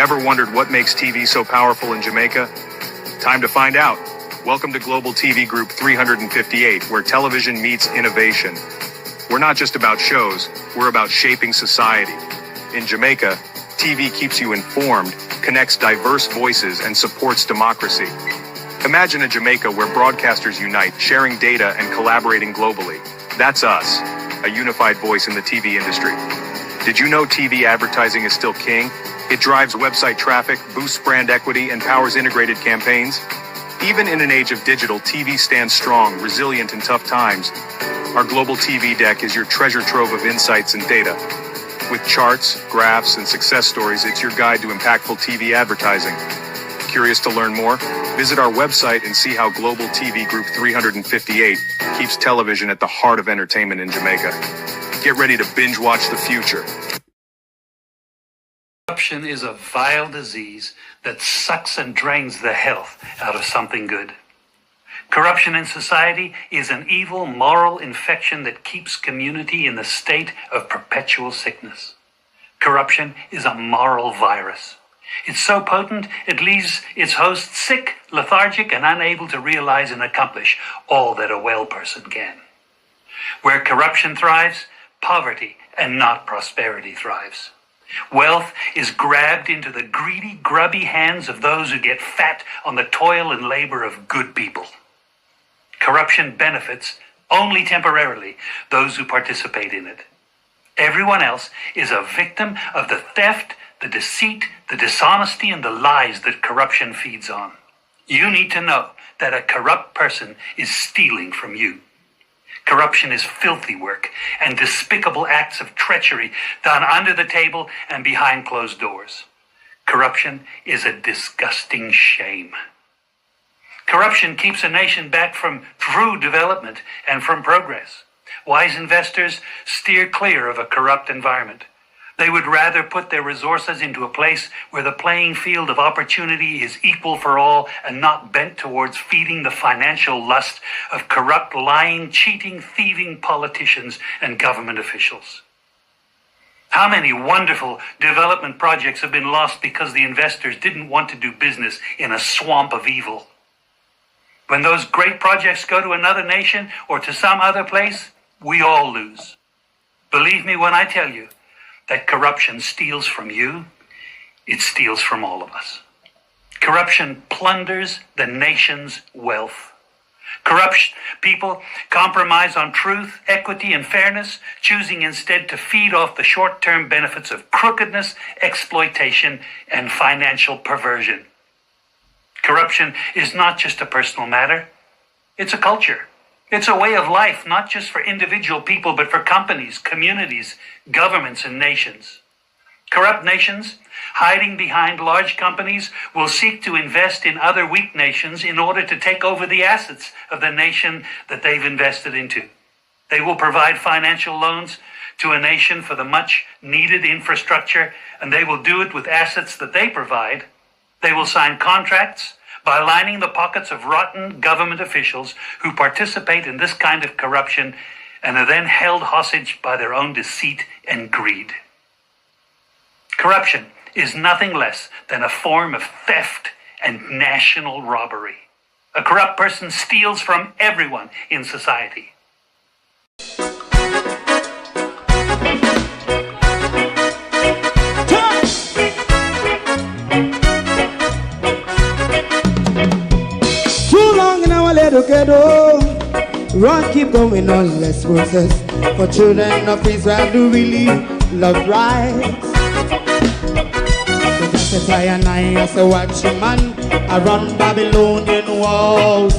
Ever wondered what makes TV so powerful in Jamaica? Time to find out. Welcome to Global TV Group 358, where television meets innovation. We're not just about shows, we're about shaping society. In Jamaica, TV keeps you informed, connects diverse voices, and supports democracy. Imagine a Jamaica where broadcasters unite, sharing data and collaborating globally. That's us, a unified voice in the TV industry. Did you know TV advertising is still king? It drives website traffic, boosts brand equity, and powers integrated campaigns. Even in an age of digital, TV stands strong, resilient in tough times. Our global TV deck is your treasure trove of insights and data. With charts, graphs, and success stories, it's your guide to impactful TV advertising. Curious to learn more? Visit our website and see how Global TV Group 358 keeps television at the heart of entertainment in Jamaica. Get ready to binge watch the future. Corruption is a vile disease that sucks and drains the health out of something good. Corruption in society is an evil moral infection that keeps community in the state of perpetual sickness. Corruption is a moral virus. It's so potent, it leaves its host sick, lethargic, and unable to realize and accomplish all that a well person can. Where corruption thrives, poverty and not prosperity thrives. Wealth is grabbed into the greedy, grubby hands of those who get fat on the toil and labor of good people. Corruption benefits only temporarily those who participate in it. Everyone else is a victim of the theft, the deceit, the dishonesty, and the lies that corruption feeds on. You need to know that a corrupt person is stealing from you. Corruption is filthy work and despicable acts of treachery done under the table and behind closed doors. Corruption is a disgusting shame. Corruption keeps a nation back from true development and from progress. Wise investors steer clear of a corrupt environment. They would rather put their resources into a place where the playing field of opportunity is equal for all and not bent towards feeding the financial lust of corrupt, lying, cheating, thieving politicians and government officials. How many wonderful development projects have been lost because the investors didn't want to do business in a swamp of evil? When those great projects go to another nation or to some other place, we all lose. Believe me when I tell you that corruption steals from you, it steals from all of us. Corruption plunders the nation's wealth. Corrupt people compromise on truth, equity, and fairness, choosing instead to feed off the short-term benefits of crookedness, exploitation, and financial perversion. Corruption is not just a personal matter, it's a culture. It's a way of life, not just for individual people, but for companies, communities, governments, and nations. Corrupt nations, hiding behind large companies, will seek to invest in other weak nations in order to take over the assets of the nation that they've invested into. They will provide financial loans to a nation for the much-needed infrastructure, and they will do it with assets that they provide. They will sign contracts by lining the pockets of rotten government officials who participate in this kind of corruption and are then held hostage by their own deceit and greed. Corruption is nothing less than a form of theft and national robbery. A corrupt person steals from everyone in society. Ghetto, run, keep going on, less process. For children of Israel do really love rights. So just a try and I as a watching man around Babylonian walls.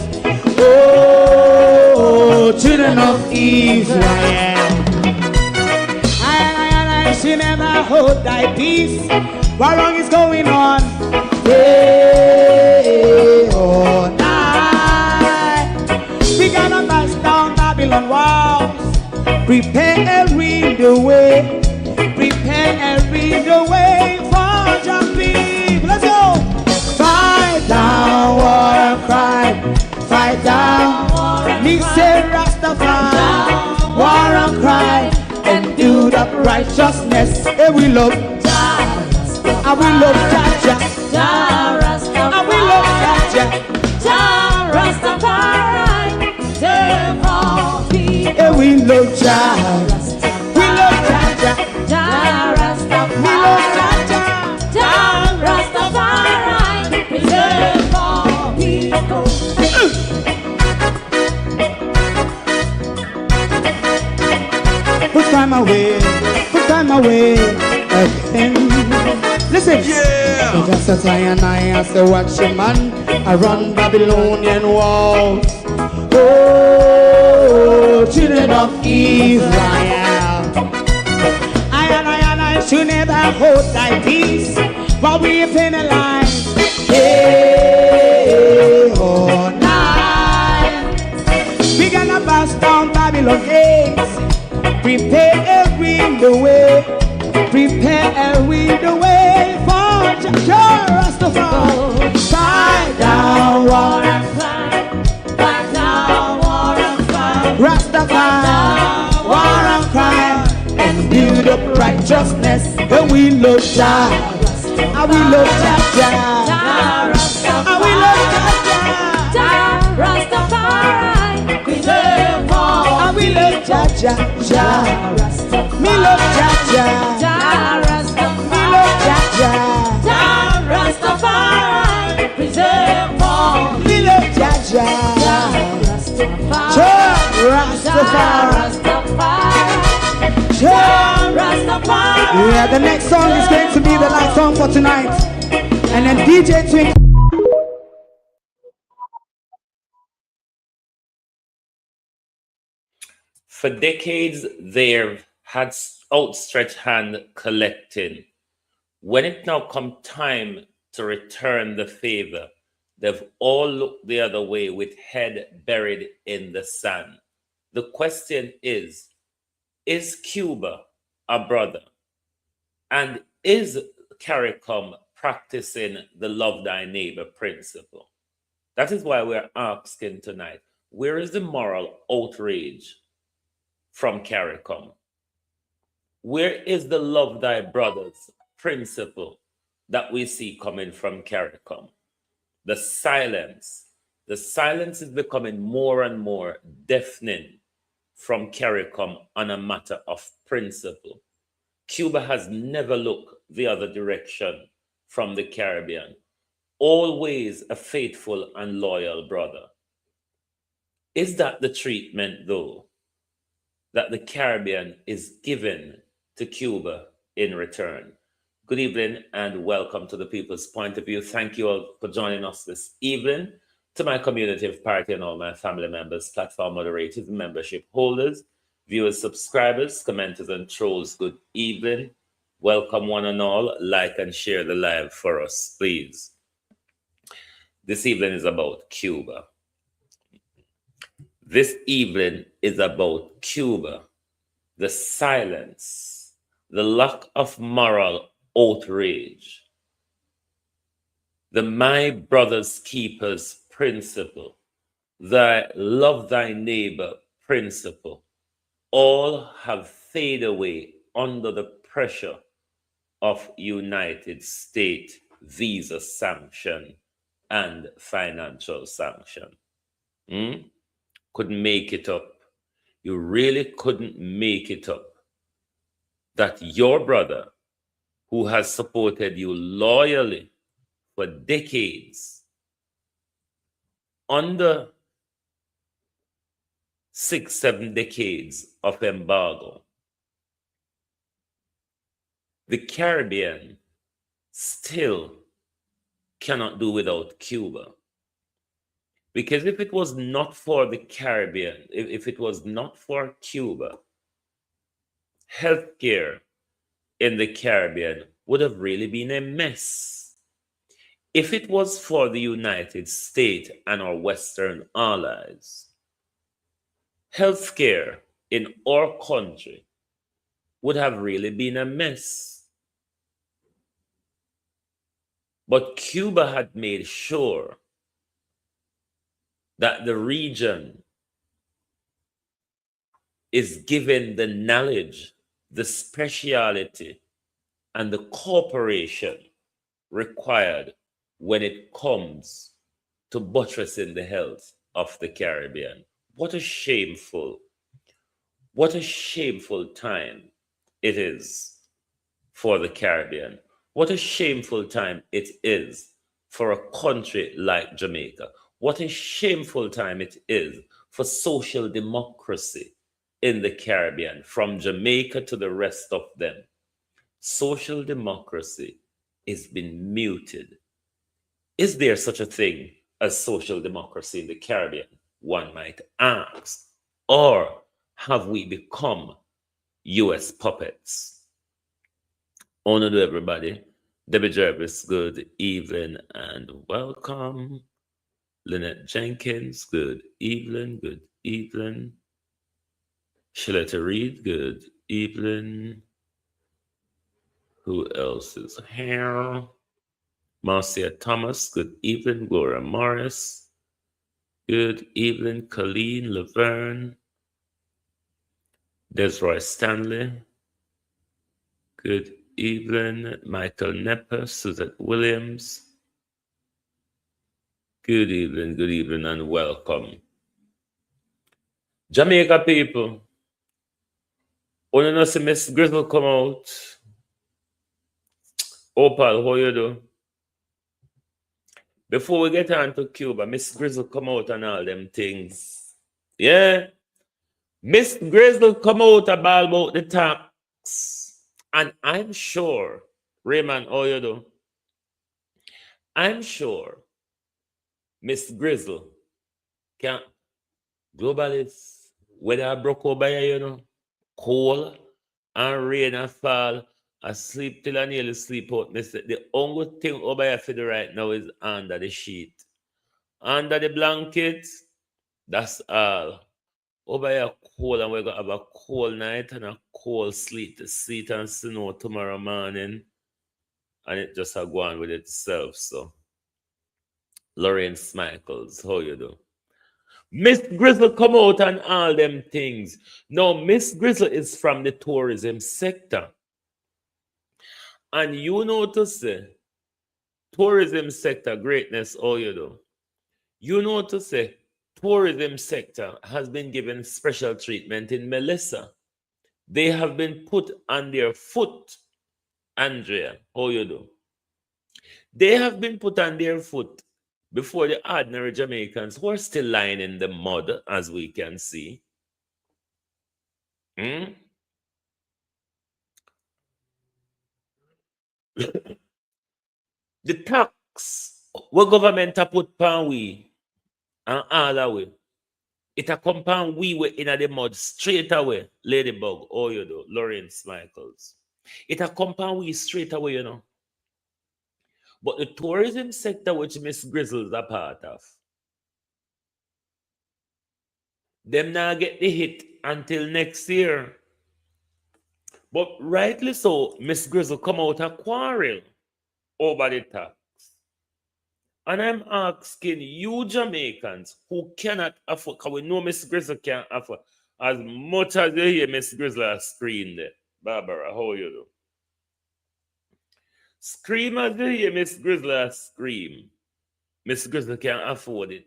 Oh, children of Israel, I should never hold thy peace. What wrong is going on? Hey, oh, we gotta bust down Babylon walls. Prepare and read the way. Prepare and read the way for your people. Let's go. Fight down war and crime. Fight down me say Rastafari. War and crime and do that righteousness. And we love God. And we love God. Jah, Jah Rastafari. And we love Jah, Jah, Jah Rastafari. Save all people. And we love Jah, we love Jah, Jah, Jah Rastafari. We love Jah, Jah, Jah Rastafari. Save all people. Put time away again. Listen, yeah. Just as I and I say, watch your man, I run Babylonian walls. Oh, children of Israel. I should never hold thy peace, but we penalize. Hey, oh, night. We gonna bust down Babylon gates. Prepare the way, prepare the way for Jah Rastafari. Fight down war and fight down war and fight. Rastafari, war and crime, and build up righteousness. And we love Jah, and we love Jah, Jah Rastafari, and we love Jah, Jah Rastafari. We love all, and we love Jah, Jah, Jah Rastafari. Me love Jah, Jah, Jah Rastafari. Me love Jah, Jah, Jah Rastafari. Preserve all. Me love Jah, Jah, Jah Rastafari. Jah Rastafari. Yeah, the next song is going to be the last song for tonight. And then DJ Twink. For decades, they've had outstretched hand collecting. When it now come time to return the favor, they've all looked the other way with head buried in the sand. The question is Cuba a brother? And is CARICOM practicing the love thy neighbor principle? That is why we're asking tonight, where is the moral outrage from CARICOM? Where is the love thy brothers principle that we see coming from CARICOM? The silence is becoming more and more deafening from CARICOM on a matter of principle. Cuba has never looked the other direction from the Caribbean, always a faithful and loyal brother. Is that the treatment, though, that the Caribbean is given to Cuba in return? Good evening and welcome to the People's Point of View. Thank you all for joining us this evening. To my community of party and all my family members, platform moderators, membership holders, viewers, subscribers, commenters, and trolls, good evening. Welcome one and all. Like and share the live for us, please. This evening is about Cuba. This evening is about Cuba. The silence, the lack of moral outrage, the my brother's keepers principle, the love thy neighbor principle, all have faded away under the pressure of United States visa sanction and financial sanction. Couldn't make it up. You really couldn't make it up that your brother, who has supported you loyally for decades, under 6-7 decades of embargo, the Caribbean still cannot do without Cuba. Because if it was not for the Caribbean, if it was not for Cuba, healthcare in the Caribbean would have really been a mess. If it was for the United States and our Western allies, healthcare in our country would have really been a mess. But Cuba had made sure that the region is given the knowledge, the speciality, and the cooperation required when it comes to buttressing the health of the Caribbean. What a shameful time it is for the Caribbean. What a shameful time it is for a country like Jamaica. What a shameful time it is for social democracy in the Caribbean, from Jamaica to the rest of them. Social democracy is being muted. Is there such a thing as social democracy in the Caribbean? One might ask. Or have we become US puppets? Oh no, everybody. Debbie Jervis, good evening and welcome. Lynette Jenkins, good evening, good evening. Shaletta Reed, good evening. Who else is here? Marcia Thomas, good evening. Gloria Morris, good evening. Colleen Laverne, Desroy Stanley, good evening. Michael Nepper, Suzette Williams, good evening, and welcome. Jamaica people, when you know see Miss Grizzle come out, Opal, how you do? Before we get on to Cuba, Miss Grizzle come out and all them things. Yeah. Miss Grizzle come out about the tax. And I'm sure, Raymond, how you do? I'm sure Miss Grizzle can globalists, whether I broke over here, you know, cold and rain and fall, I sleep till I nearly sleep out. The only thing over here for the right now is under the sheet. Under the blanket, that's all. Over here cold, and we're gonna have a cold night and a cold sleet and snow tomorrow morning. And it just go on with itself. So Lorraine Michaels, how you do? Miss Grizzle come out and all them things. No, Miss Grizzle is from the tourism sector. And you know to say, tourism sector greatness, how you do? You know to say, tourism sector has been given special treatment in Melissa. They have been put on their foot. Andrea, how you do? They have been put on their foot before the ordinary Jamaicans who are still lying in the mud, as we can see. The tax what government a put pan we and all away. It a compound we were in the mud straight away. Ladybug, oh you do, Lawrence Michaels. It a compound we straight away, you know. But the tourism sector, which Miss Grizzle's a part of, them now get the hit until next year. But rightly so, Miss Grizzle come out a quarrel over the tax. And I'm asking you Jamaicans who cannot afford, because we know Miss Grizzle can't afford, as much as you hear Miss Grizzle scream there. Barbara, how you do? Scream as you hear Miss Grizzle scream. Miss Grizzle can't afford it.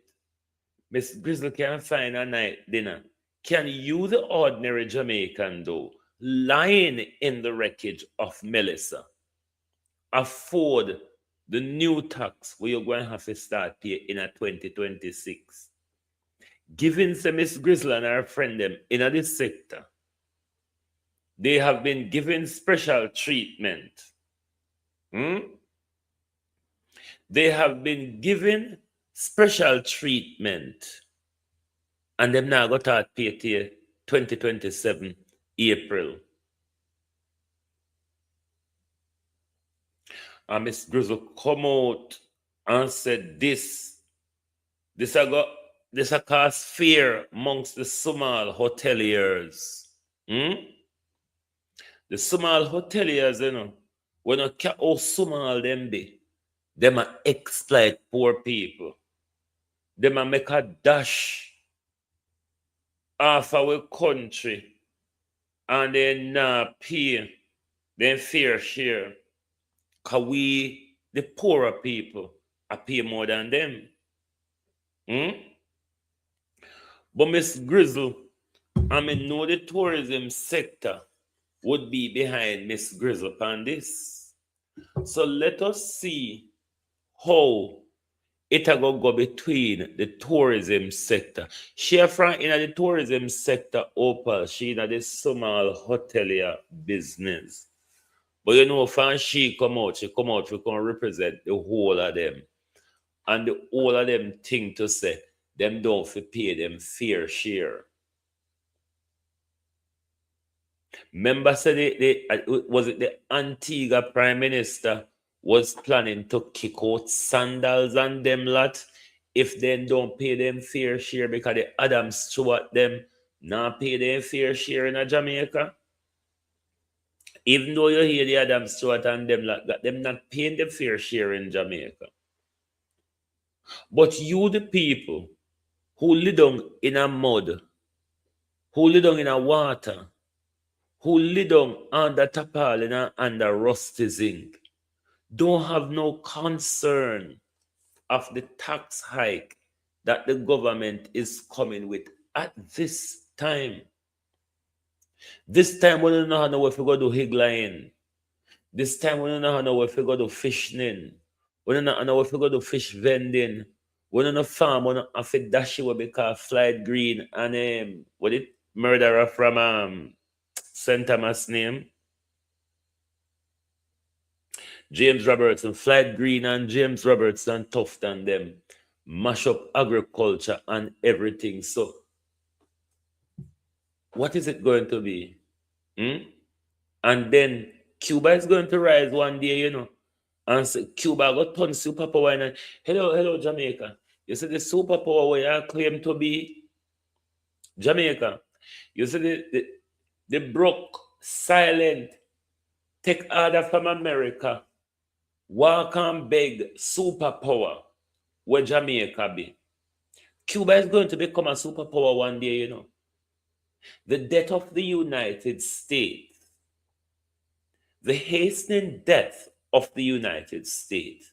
Miss Grizzle can't find a night dinner. Can you, the ordinary Jamaican, though, lying in the wreckage of Melissa, afford the new tax where you're going to have to start pay in a 2026? Giving to Miss Grizzle and her friend them in this sector, they have been given special treatment. They have been given special treatment. And them now got to pay till 2027 April. And Miss Grizzle come out and said this a cause fear amongst the small hoteliers. The small hoteliers, you know, when you care how small them be, them a exploit poor people. Them a make a dash off our country and then pay them fair share. Cause we the poorer people I pay more than them. But Miss Grizzle, I mean, know the tourism sector would be behind Miss Grizzle on this. So let us see how it a go between the tourism sector. She from in the tourism sector, Opal, she in the small hotelier business. But you know, when she come out, she can represent the whole of them. And the whole of them think to say, them don't fi pay them fair share. Remember, said was it the Antigua Prime Minister was planning to kick out Sandals and them lot if they don't pay them fair share because the Adam Stewart them not pay them fair share in Jamaica. Even though you hear the Adam Stewart and them lot that them not paying the fair share in Jamaica. But you the people who live down in a mud, who live down in a water, who live down under tarpaulin and under rusty zinc, don't have no concern of the tax hike that the government is coming with at this time. This time we don't know how if we go to higgling. This time we don't know how if we go to fishing. We don't know if we go to fish vending. We don't know farm, we don't have to dash it because Flight Green and what it murderer from St. Thomas name. James Robertson, Flight Green and James Robertson Tuft and them mash up agriculture and everything. So, what is it going to be? And then Cuba is going to rise one day, you know. And so Cuba got turn superpower. And hello, Jamaica. You see the superpower where you claim to be Jamaica. You see the broke, silent, take order from America. Walk and beg superpower where Jamaica be. Cuba is going to become a superpower one day, you know. The death of the United States, the hastening death of the United States,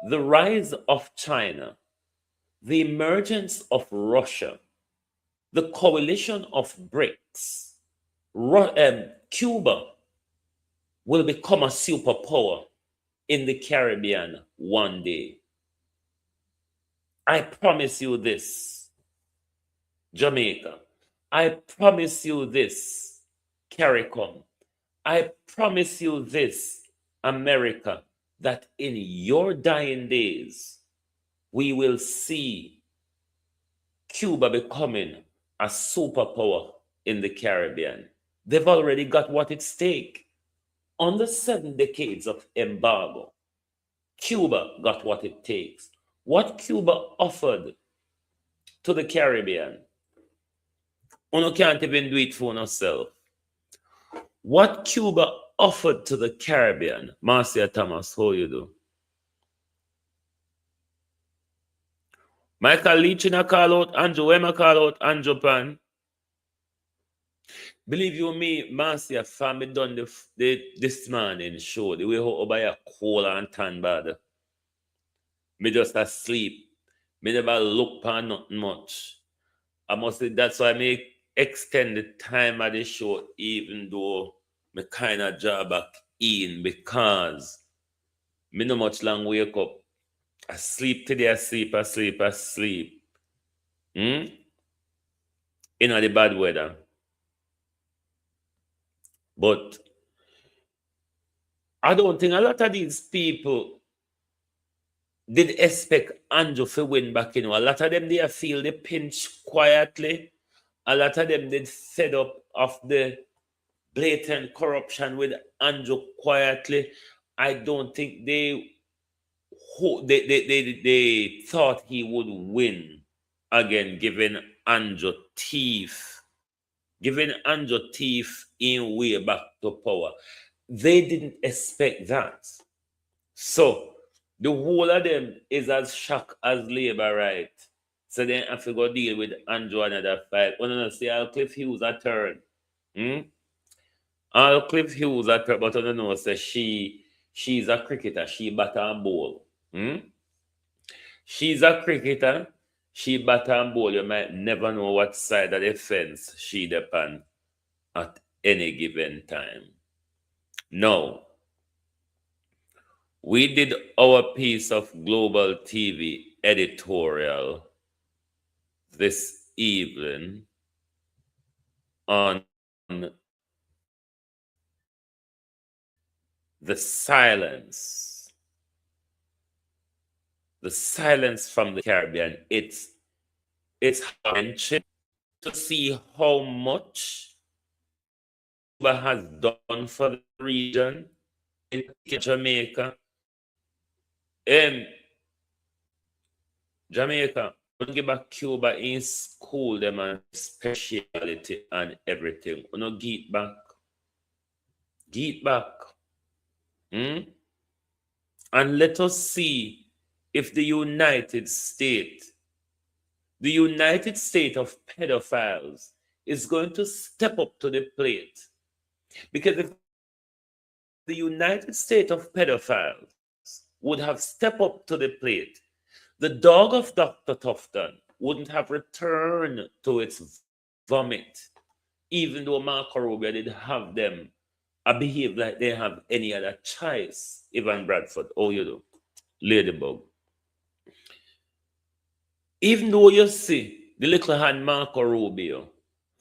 the rise of China, the emergence of Russia, the coalition of BRICS, Cuba will become a superpower in the Caribbean one day. I promise you this, Jamaica. I promise you this, CARICOM. I promise you this, America, that in your dying days, we will see Cuba becoming a superpower in the Caribbean. They've already got what at stake. On the 7 decades of embargo, Cuba got what it takes. What Cuba offered to the Caribbean, you can't even do it for yourself. What Cuba offered to the Caribbean, Marcia Thomas, how you do? Michael Leach in a call out, Andrew Emma call out, Andrew Pan. Believe you me, Marcia, family done this morning show, the way how by a cold and tan bad. Me just asleep. Me never look for nothing much. I must say that's why I extend the time of the show, even though me kind of draw back in, because me no much long wake up. I sleep today, I sleep. In the bad weather. But I don't think a lot of these people did expect Andrew to win back. A lot of them, they feel the pinch quietly. A lot of them did fed up of the blatant corruption with Andrew quietly. I don't think they thought he would win again, giving Andrew teeth in way back to power. They didn't expect that. So the whole of them is as shocked as Labour, right? So then I have to go deal with Andrew another fight. When I say Cliff Hughes a turn. Cliff Hughes a turn, but I don't know, so she She's a cricketer. She bat and bowl. She's a cricketer. She bat and bowl. You might never know what side of the fence she depend at any given time. Now, we did our piece of global TV editorial this evening on the silence from the Caribbean. It's mentioned to see how much Cuba has done for the region in Jamaica. Jamaica, don't give back Cuba in school, them and speciality and everything. You know, get back. And let us see if the United States of pedophiles is going to step up to the plate. Because if the United States of pedophiles would have stepped up to the plate, the dog of Dr. Tufton wouldn't have returned to its vomit, even though Marco Rubio did have them behave like they have any other choice. Ivan Bradford, oh, you do, Ladybug. Even though you see the little hand Marco Rubio,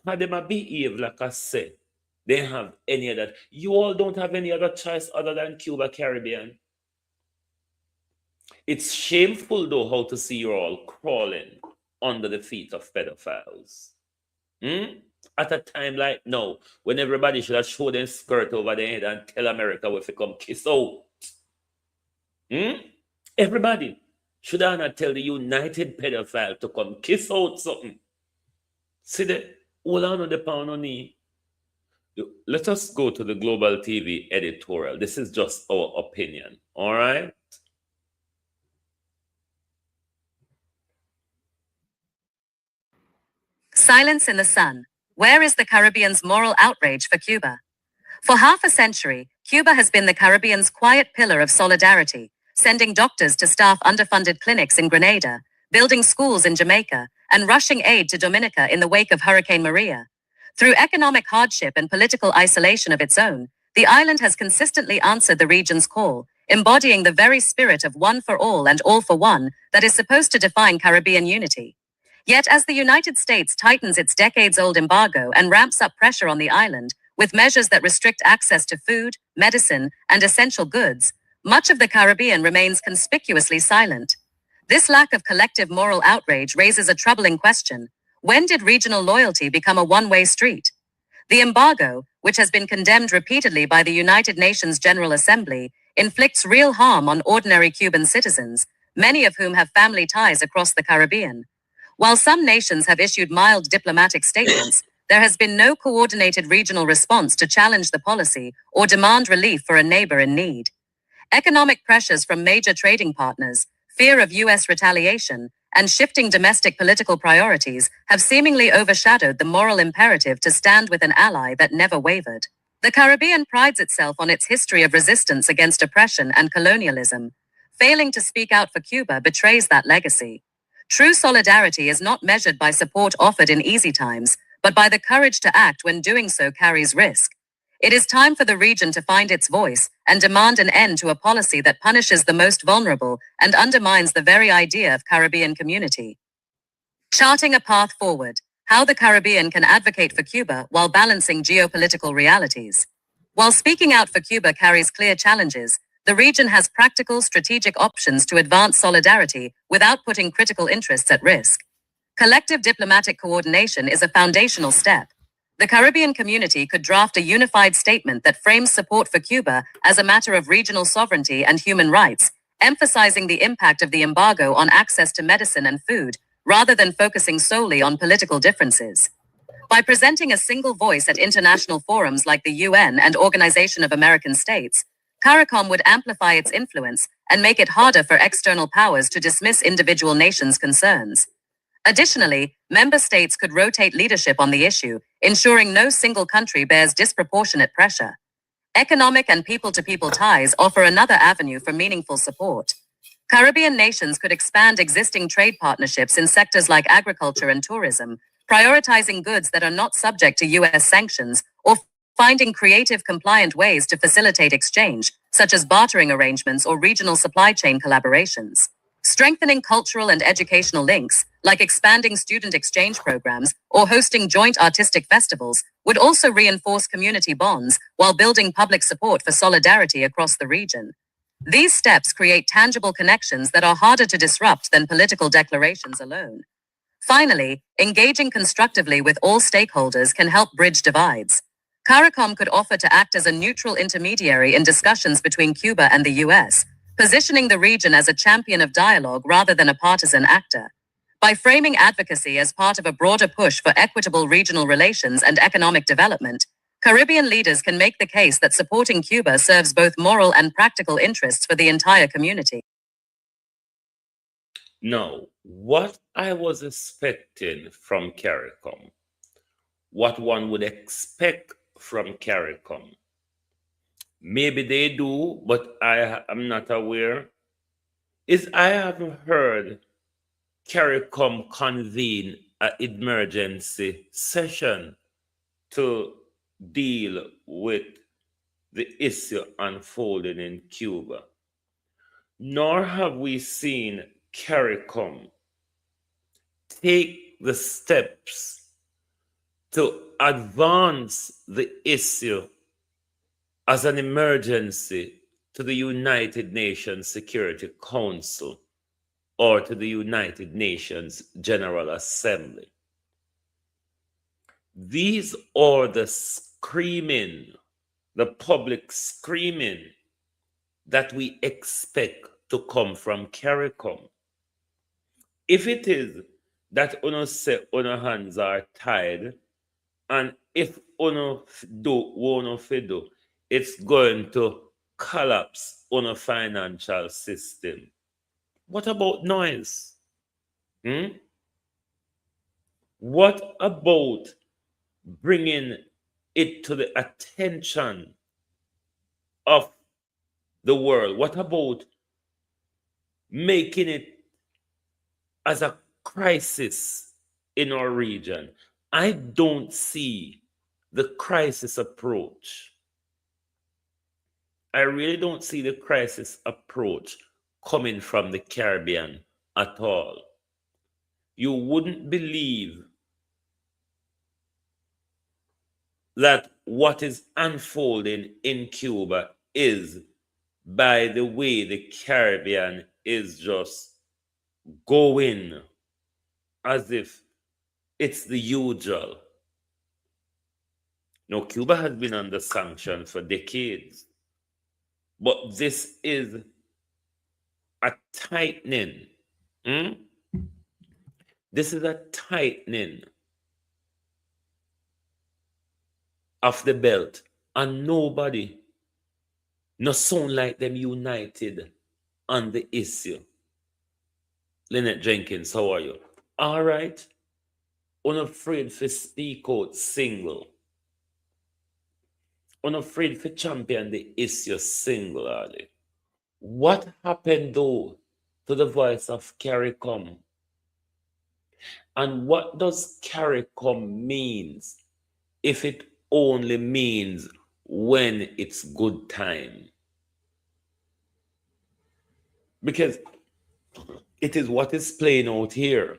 how they might behave like I said, they have any other. You all don't have any other choice other than Cuba Caribbean. It's shameful, though, how to see you all crawling under the feet of pedophiles. At a time like now, when everybody should have showed their skirt over their head and tell America if they come kiss out. Everybody should have not tell the United Pedophile to come kiss out something. See the hold on the pound on knee. Let us go to the Global TV editorial. This is just our opinion. All right. Silence in the sun. Where is the Caribbean's moral outrage for Cuba? For half a century, Cuba has been the Caribbean's quiet pillar of solidarity, sending doctors to staff underfunded clinics in Grenada, building schools in Jamaica, and rushing aid to Dominica in the wake of Hurricane Maria. Through economic hardship and political isolation of its own, the island has consistently answered the region's call, embodying the very spirit of one for all and all for one that is supposed to define Caribbean unity. Yet as the United States tightens its decades-old embargo and ramps up pressure on the island with measures that restrict access to food, medicine, and essential goods, much of the Caribbean remains conspicuously silent. This lack of collective moral outrage raises a troubling question. When did regional loyalty become a one-way street? The embargo, which has been condemned repeatedly by the United Nations General Assembly, inflicts real harm on ordinary Cuban citizens, many of whom have family ties across the Caribbean. While some nations have issued mild diplomatic statements, there has been no coordinated regional response to challenge the policy or demand relief for a neighbor in need. Economic pressures from major trading partners, fear of U.S. retaliation, and shifting domestic political priorities have seemingly overshadowed the moral imperative to stand with an ally that never wavered. The Caribbean prides itself on its history of resistance against oppression and colonialism. Failing to speak out for Cuba betrays that legacy. True solidarity is not measured by support offered in easy times, but by the courage to act when doing so carries risk. It is time for the region to find its voice and demand an end to a policy that punishes the most vulnerable and undermines the very idea of Caribbean community. Charting a path forward, how the Caribbean can advocate for Cuba while balancing geopolitical realities. While speaking out for Cuba carries clear challenges, the region has practical, strategic options to advance solidarity without putting critical interests at risk. Collective diplomatic coordination is a foundational step. The Caribbean community could draft a unified statement that frames support for Cuba as a matter of regional sovereignty and human rights, emphasizing the impact of the embargo on access to medicine and food, rather than focusing solely on political differences. By presenting a single voice at international forums like the UN and Organization of American States, CARICOM would amplify its influence and make it harder for external powers to dismiss individual nations' concerns. Additionally, member states could rotate leadership on the issue, ensuring no single country bears disproportionate pressure. Economic and people-to-people ties offer another avenue for meaningful support. Caribbean nations could expand existing trade partnerships in sectors like agriculture and tourism, prioritizing goods that are not subject to U.S. sanctions, or finding creative, compliant ways to facilitate exchange, such as bartering arrangements or regional supply chain collaborations. Strengthening cultural and educational links, like expanding student exchange programs or hosting joint artistic festivals, would also reinforce community bonds while building public support for solidarity across the region. These steps create tangible connections that are harder to disrupt than political declarations alone. Finally, engaging constructively with all stakeholders can help bridge divides. CARICOM could offer to act as a neutral intermediary in discussions between Cuba and the US, positioning the region as a champion of dialogue rather than a partisan actor. By framing advocacy as part of a broader push for equitable regional relations and economic development, Caribbean leaders can make the case that supporting Cuba serves both moral and practical interests for the entire community. Now, what I was expecting from CARICOM, what one would expect from CARICOM, maybe they do, but I am not aware, is I haven't heard CARICOM convene an emergency session to deal with the issue unfolding in Cuba. Nor have we seen CARICOM take the steps to advance the issue as an emergency to the United Nations Security Council or to the United Nations General Assembly. These are the screaming, the public screaming that we expect to come from CARICOM. If it is that uno say uno hands are tied, and if uno do uno fido, it's going to collapse uno financial system. What about noise? What about bringing it to the attention of the world? What about making it as a crisis in our region? I don't see the crisis approach. I really don't see the crisis approach coming from the Caribbean at all. You wouldn't believe that what is unfolding in Cuba is by the way the Caribbean is just going as if it's the usual. Now, Cuba has been under sanction for decades, but this is a tightening. This is a tightening of the belt, and nobody no sound like them united on the issue. Lynette Jenkins, how are you? All right. Unafraid for speak out single. Unafraid for champion the issue singularly. What happened though to the voice of CARICOM? And what does CARICOM means if it only means when it's good time? Because it is what is playing out here.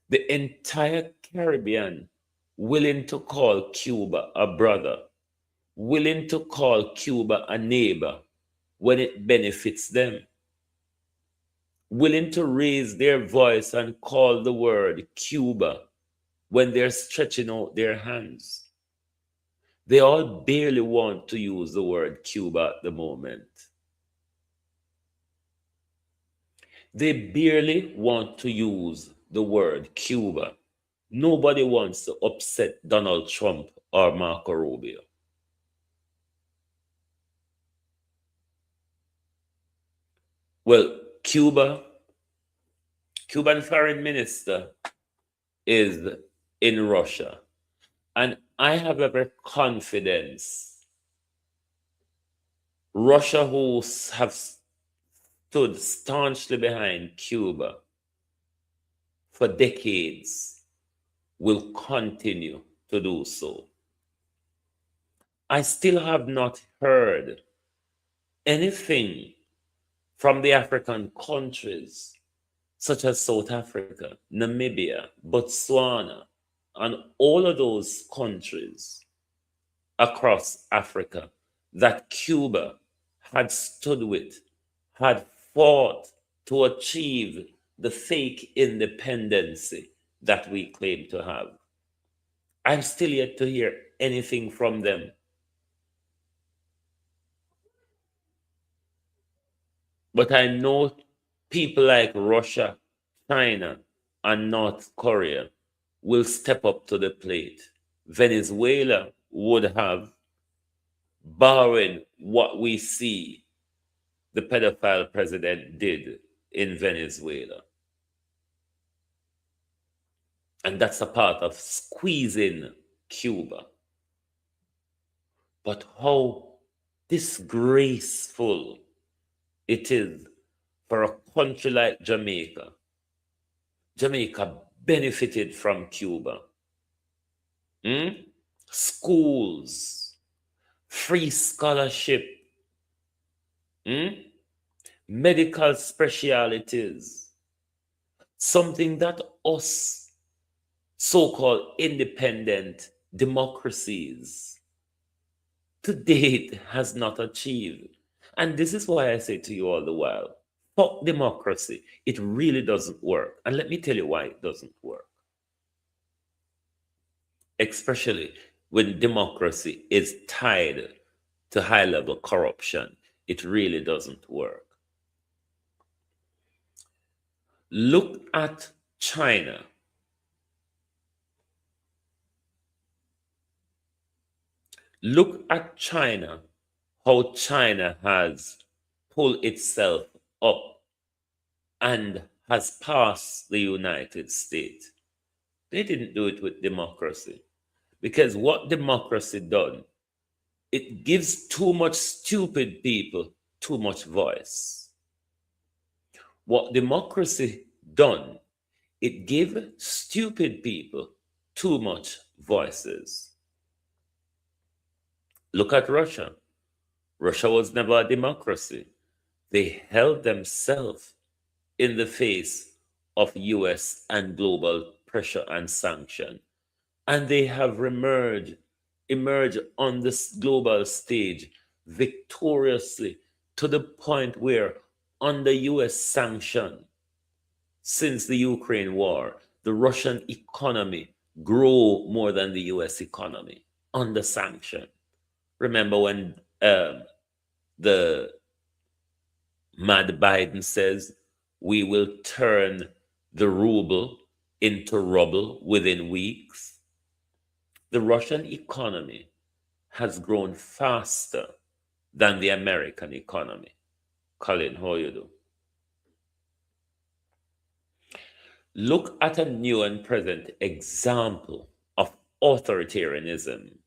The entire Caribbean willing to call Cuba a brother, willing to call Cuba a neighbor when it benefits them, willing to raise their voice and call the word Cuba when they're stretching out their hands. They all barely want to use the word Cuba at the moment. They barely want to use the word Cuba. Nobody wants to upset Donald Trump or Marco Rubio. Well, Cuban foreign minister is in Russia. And I have every confidence Russia, who have stood staunchly behind Cuba for decades, will continue to do so. I still have not heard anything from the African countries such as South Africa, Namibia, Botswana, and all of those countries across Africa that Cuba had stood with, had fought to achieve the fake independency that we claim to have. I'm still yet to hear anything from them. But I know people like Russia, China, and North Korea will step up to the plate. Venezuela would have, borrowing what we see the pedophile president did in Venezuela. And that's a part of squeezing Cuba. But how disgraceful it is for a country like Jamaica. Jamaica benefited from Cuba. Schools, free scholarship, medical specialities, something that us so-called independent democracies to date has not achieved. And this is why I say to you all the while, fuck democracy. It really doesn't work. And let me tell you why it doesn't work. Especially when democracy is tied to high-level corruption. It really doesn't work. Look at China. Look at China, how China has pulled itself up and has passed the United States. They didn't do it with democracy. Because what democracy done, it gives too much stupid people too much voice. What democracy done, it gave stupid people too much voices. Look at Russia. Russia was never a democracy. They held themselves in the face of US and global pressure and sanction. And they have emerged on this global stage victoriously to the point where under US sanction, since the Ukraine war, the Russian economy grew more than the US economy under sanction. Remember when the mad Biden says we will turn the ruble into rubble within weeks? The Russian economy has grown faster than the American economy. Colin, how you do? Look at a new and present example of authoritarianism.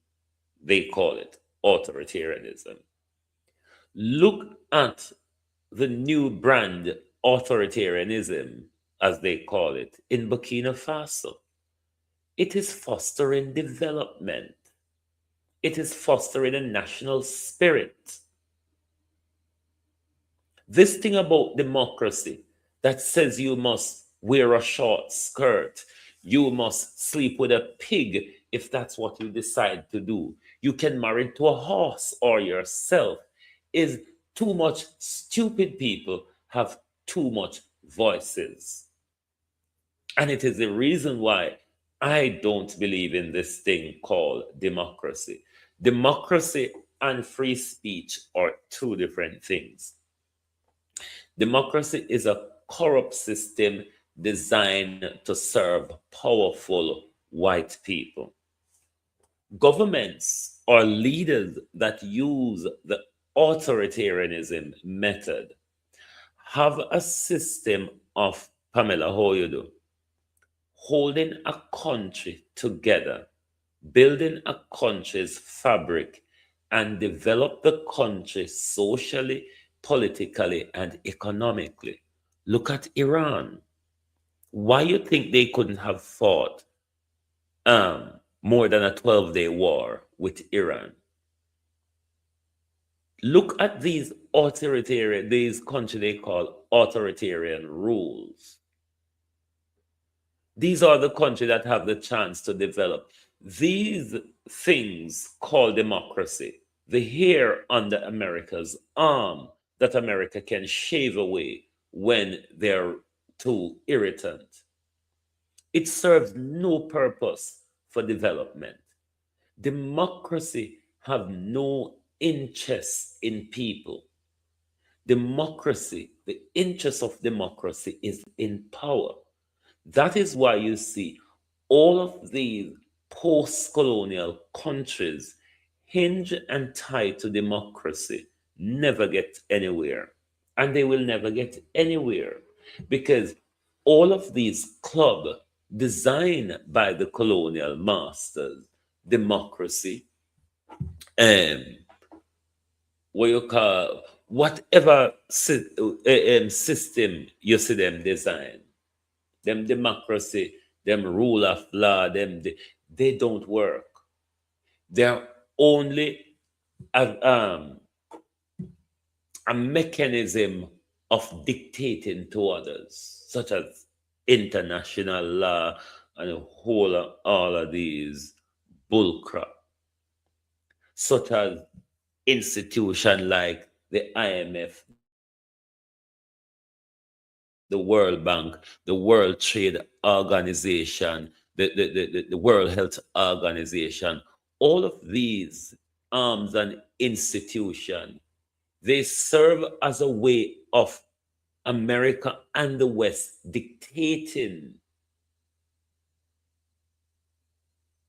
They call it authoritarianism. Look at the new brand authoritarianism, as they call it, in Burkina Faso. It is fostering development. It is fostering a national spirit. This thing about democracy that says you must wear a short skirt, you must sleep with a pig if that's what you decide to do, you can marry to a horse or yourself, is too much stupid people have too much voices. And it is the reason why I don't believe in this thing called democracy. Democracy and free speech are two different things. Democracy is a corrupt system designed to serve powerful white people. Governments or leaders that use the authoritarianism method have a system of, Pamela, how you do? Holding a country together, building a country's fabric and develop the country socially, politically, and economically. Look at Iran. Why you think they couldn't have fought more than a 12-day war with Iran? Look at these countries they call authoritarian rules. These are the countries that have the chance to develop these things called democracy, the hair under America's arm that America can shave away when they're too irritant. It serves no purpose for development. Democracy have no interest in people. Democracy, the interest of democracy is in power. That is why you see all of these post-colonial countries hinge and tie to democracy, never get anywhere. And they will never get anywhere because all of these clubs designed by the colonial masters, democracy, um, what you call whatever system you see them design, them democracy, them rule of law, they don't work. They're only a mechanism of dictating to others, such as international law and all of these bullcrap, such as institution like the IMF, the World Bank, the World Trade Organization, the World Health Organization. All of these arms and institutions, they serve as a way of America and the West dictating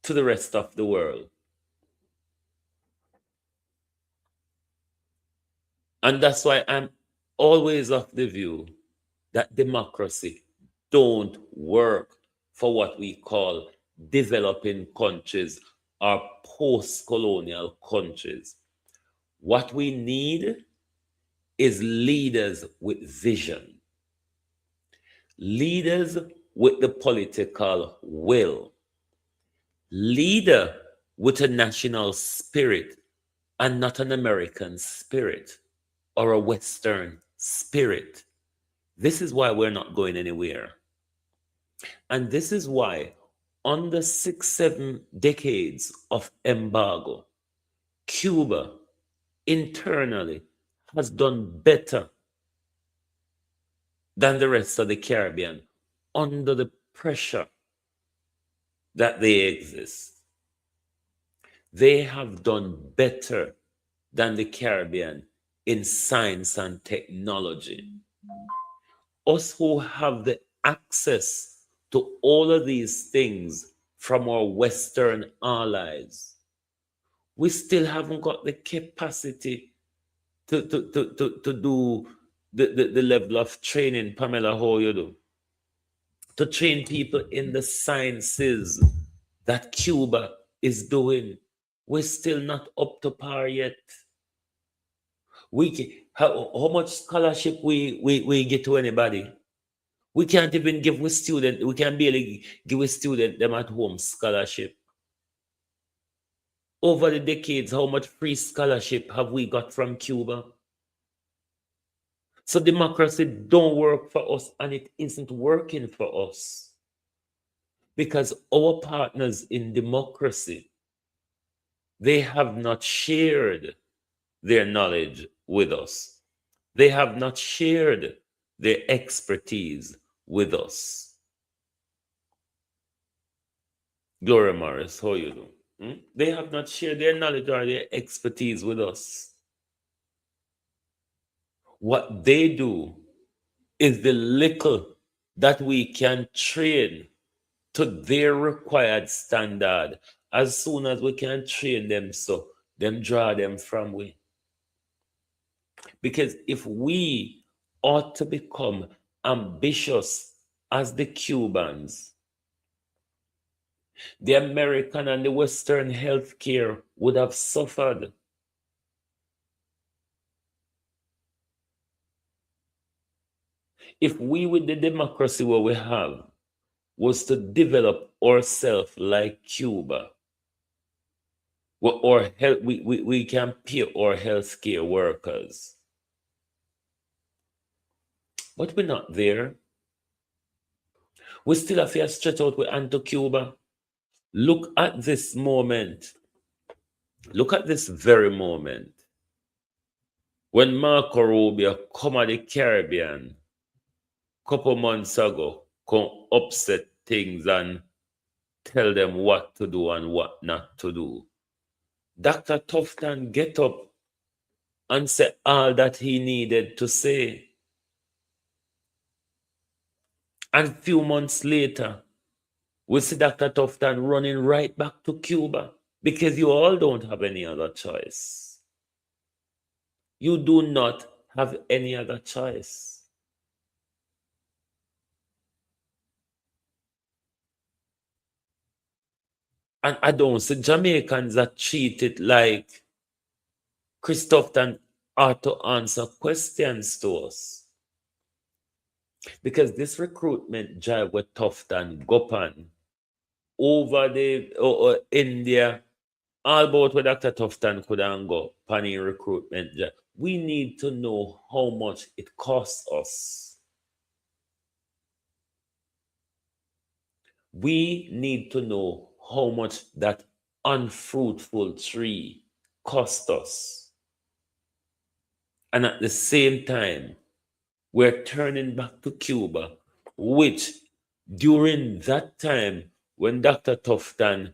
to the rest of the world. And that's why I'm always of the view that democracy don't work for what we call developing countries or post-colonial countries. What we need is leaders with vision, leaders with the political will, leader with a national spirit and not an American spirit or a Western spirit. This is why we're not going anywhere. And this is why, under 6-7 decades of embargo, Cuba internally has done better than the rest of the Caribbean under the pressure that they exist. They have done better than the Caribbean in science and technology. Us who have the access to all of these things from our Western allies, we still haven't got the capacity to do the level of training, Pamela, how you do, to train people in the sciences that Cuba is doing. We're still not up to par yet. How much scholarship we get to anybody? We can't even give a student, we can barely give a student them at home scholarship. Over the decades, how much free scholarship have we got from Cuba? So democracy don't work for us, and it isn't working for us because our partners in democracy, they have not shared their knowledge with us. They have not shared their expertise with us. Gloria Morris, how you do? They have not shared their knowledge or their expertise with us. What they do is the little that we can train to their required standard. As soon as we can train them, so them draw them from we. Because if we ought to become ambitious as the Cubans, the American and the Western healthcare would have suffered. If we, with the democracy what we have, was to develop ourselves like Cuba, or we can pay our healthcare workers. But we're not there. We still have to stretch out with hand to Cuba. Look at this moment. Look at this very moment. When Marco Rubio come to the Caribbean a couple months ago, come upset things and tell them what to do and what not to do. Dr. Tufton get up and say all that he needed to say. And a few months later, we see Dr. Tufton running right back to Cuba because you all don't have any other choice. You do not have any other choice. And I don't see Jamaicans that treat it like Christopher ought to answer questions to us. Because this recruitment drive with Tufton Gopan over the India, all about where Dr. Tufton could go panning recruitment drive. We need to know how much it costs us. We need to know how much that unfruitful tree cost us. And at the same time, we're turning back to Cuba, which during that time, when Dr. Tufton,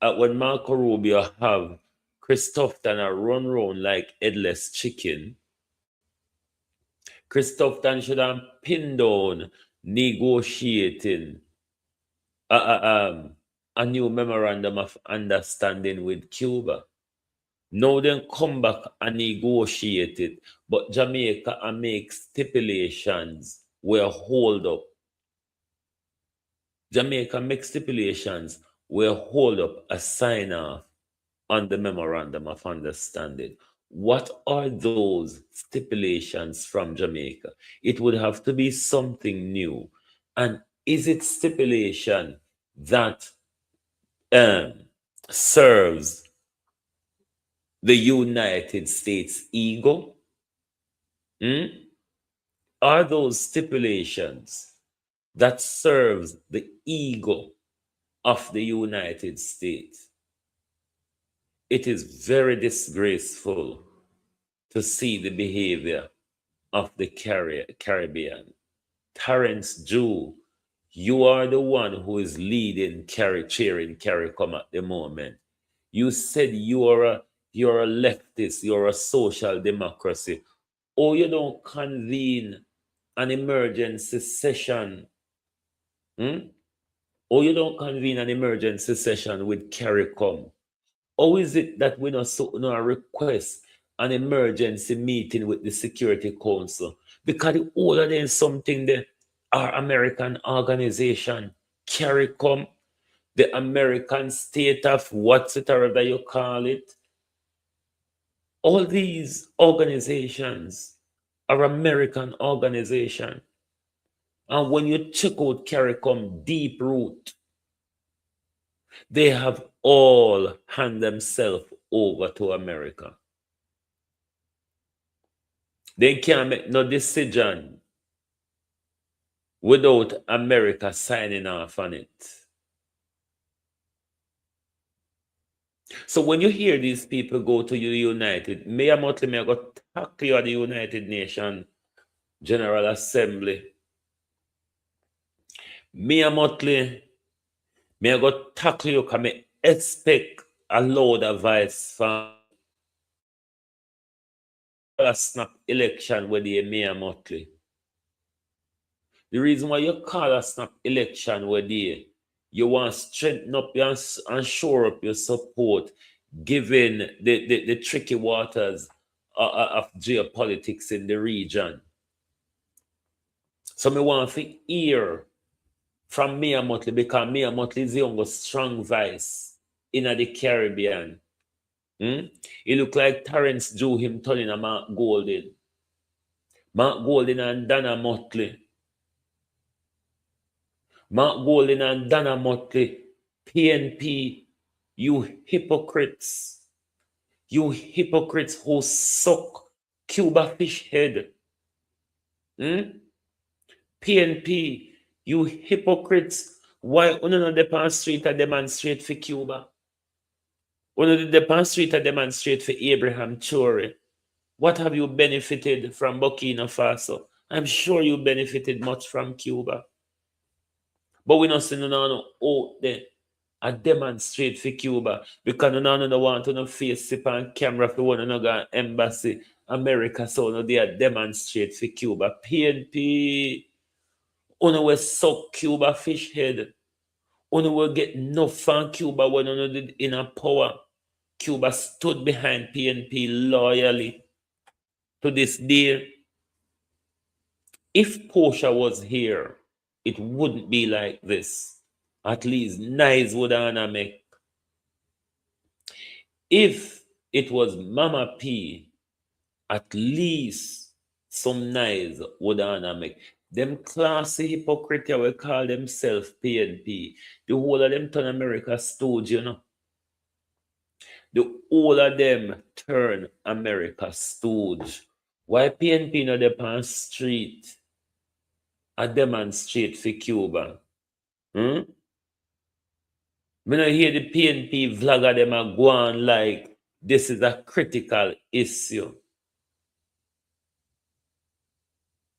when Marco Rubio have Chris Tufton run around like headless chicken, Chris Tufton should have pinned down negotiating a new memorandum of understanding with Cuba. Now then come back and negotiate it, but Jamaica and make stipulations where hold up. Jamaica make stipulations where hold up a sign off on the memorandum of understanding. What are those stipulations from Jamaica? It would have to be something new. And is it stipulation that serves the United States ego? Are those stipulations that serves the ego of the United States? It is very disgraceful to see the behavior of the Caribbean. Terrence Jew, you are the one who is leading cheering CARICOM at the moment. You said you're a leftist, you're a social democracy. Oh, you don't convene an emergency session. Oh, you don't convene an emergency session with CARICOM. How is it that we not request an emergency meeting with the Security Council? Because the older than something there, our American organization, CARICOM, the American state of whatsoever you call it, all these organizations are American organizations. And when you check out CARICOM deep root, they have all hand themselves over to America. They can't make no decision without America signing off on it. So when you hear these people go to the United, me go tackle you at the United Nations General Assembly. Me go tackle you because me expect a load of advice from a snap election with the Mayor Motley. The reason why you call a snap election with you want to strengthen up and shore up your support given the tricky waters of geopolitics in the region. So me want to hear from Mayor Motley because Mayor Motley is the young strong voice in the Caribbean. He look like Terrence Jew, him turning a Mark Golden. Mark Golding and Dana Motley. Mark Golding and Dana Motley. PNP, you hypocrites. You hypocrites who suck Cuba fish head. PNP, you hypocrites. Why you not on street and demonstrate for Cuba? You not on street and demonstrate for Abraham Chore? What have you benefited from Burkina Faso? I'm sure you benefited much from Cuba. But we not see no out there a demonstrate for Cuba because no want to no face sip on camera for one another embassy America, so no they are demonstrate for Cuba. PNP, uno will suck Cuba fish head. Uno will get enough from Cuba when uno did in a power. Cuba stood behind PNP loyally to this day. If Portia was here, it wouldn't be like this. At least nice would Anna make. If it was Mama P, at least some nice would Anna make. Them classy hypocrite will call themselves PNP. The whole of them turn America stooge, you know. The whole of them turn America stooge. Why PNP not up on street a demonstrate for Cuba? Me no hear the PNP vlogger them a go on like this is a critical issue.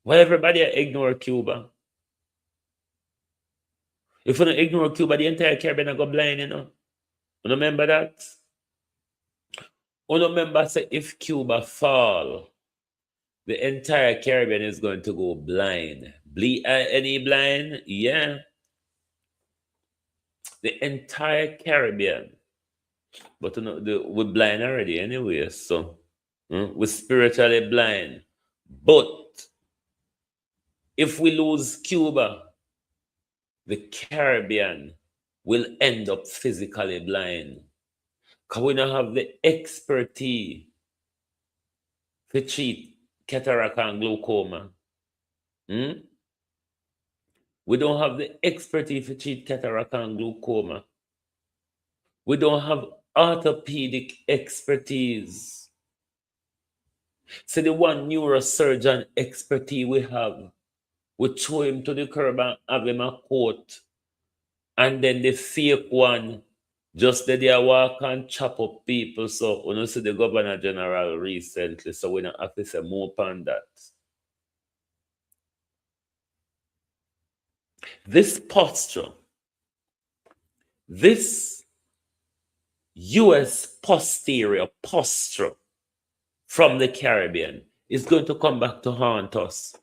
Why everybody ignore Cuba? If you don't ignore Cuba, the entire Caribbean will go blind, you know. You remember that? You remember say if Cuba fall, the entire Caribbean is going to go blind. Any blind? Yeah. The entire Caribbean. But you know, we're blind already anyway, so we're spiritually blind. But if we lose Cuba, the Caribbean will end up physically blind. Because we don't have the expertise to treat cataract and glaucoma. We don't have the expertise to treat cataract and glaucoma. We don't have orthopedic expertise. So the one neurosurgeon expertise we have, we throw him to the curb and have him a court. And then the fake one, just that they walk and chop up people. So we don't see the Governor General recently, so we don't have to say more upon that. This posture, this US posterior posture from the Caribbean is going to come back to haunt us.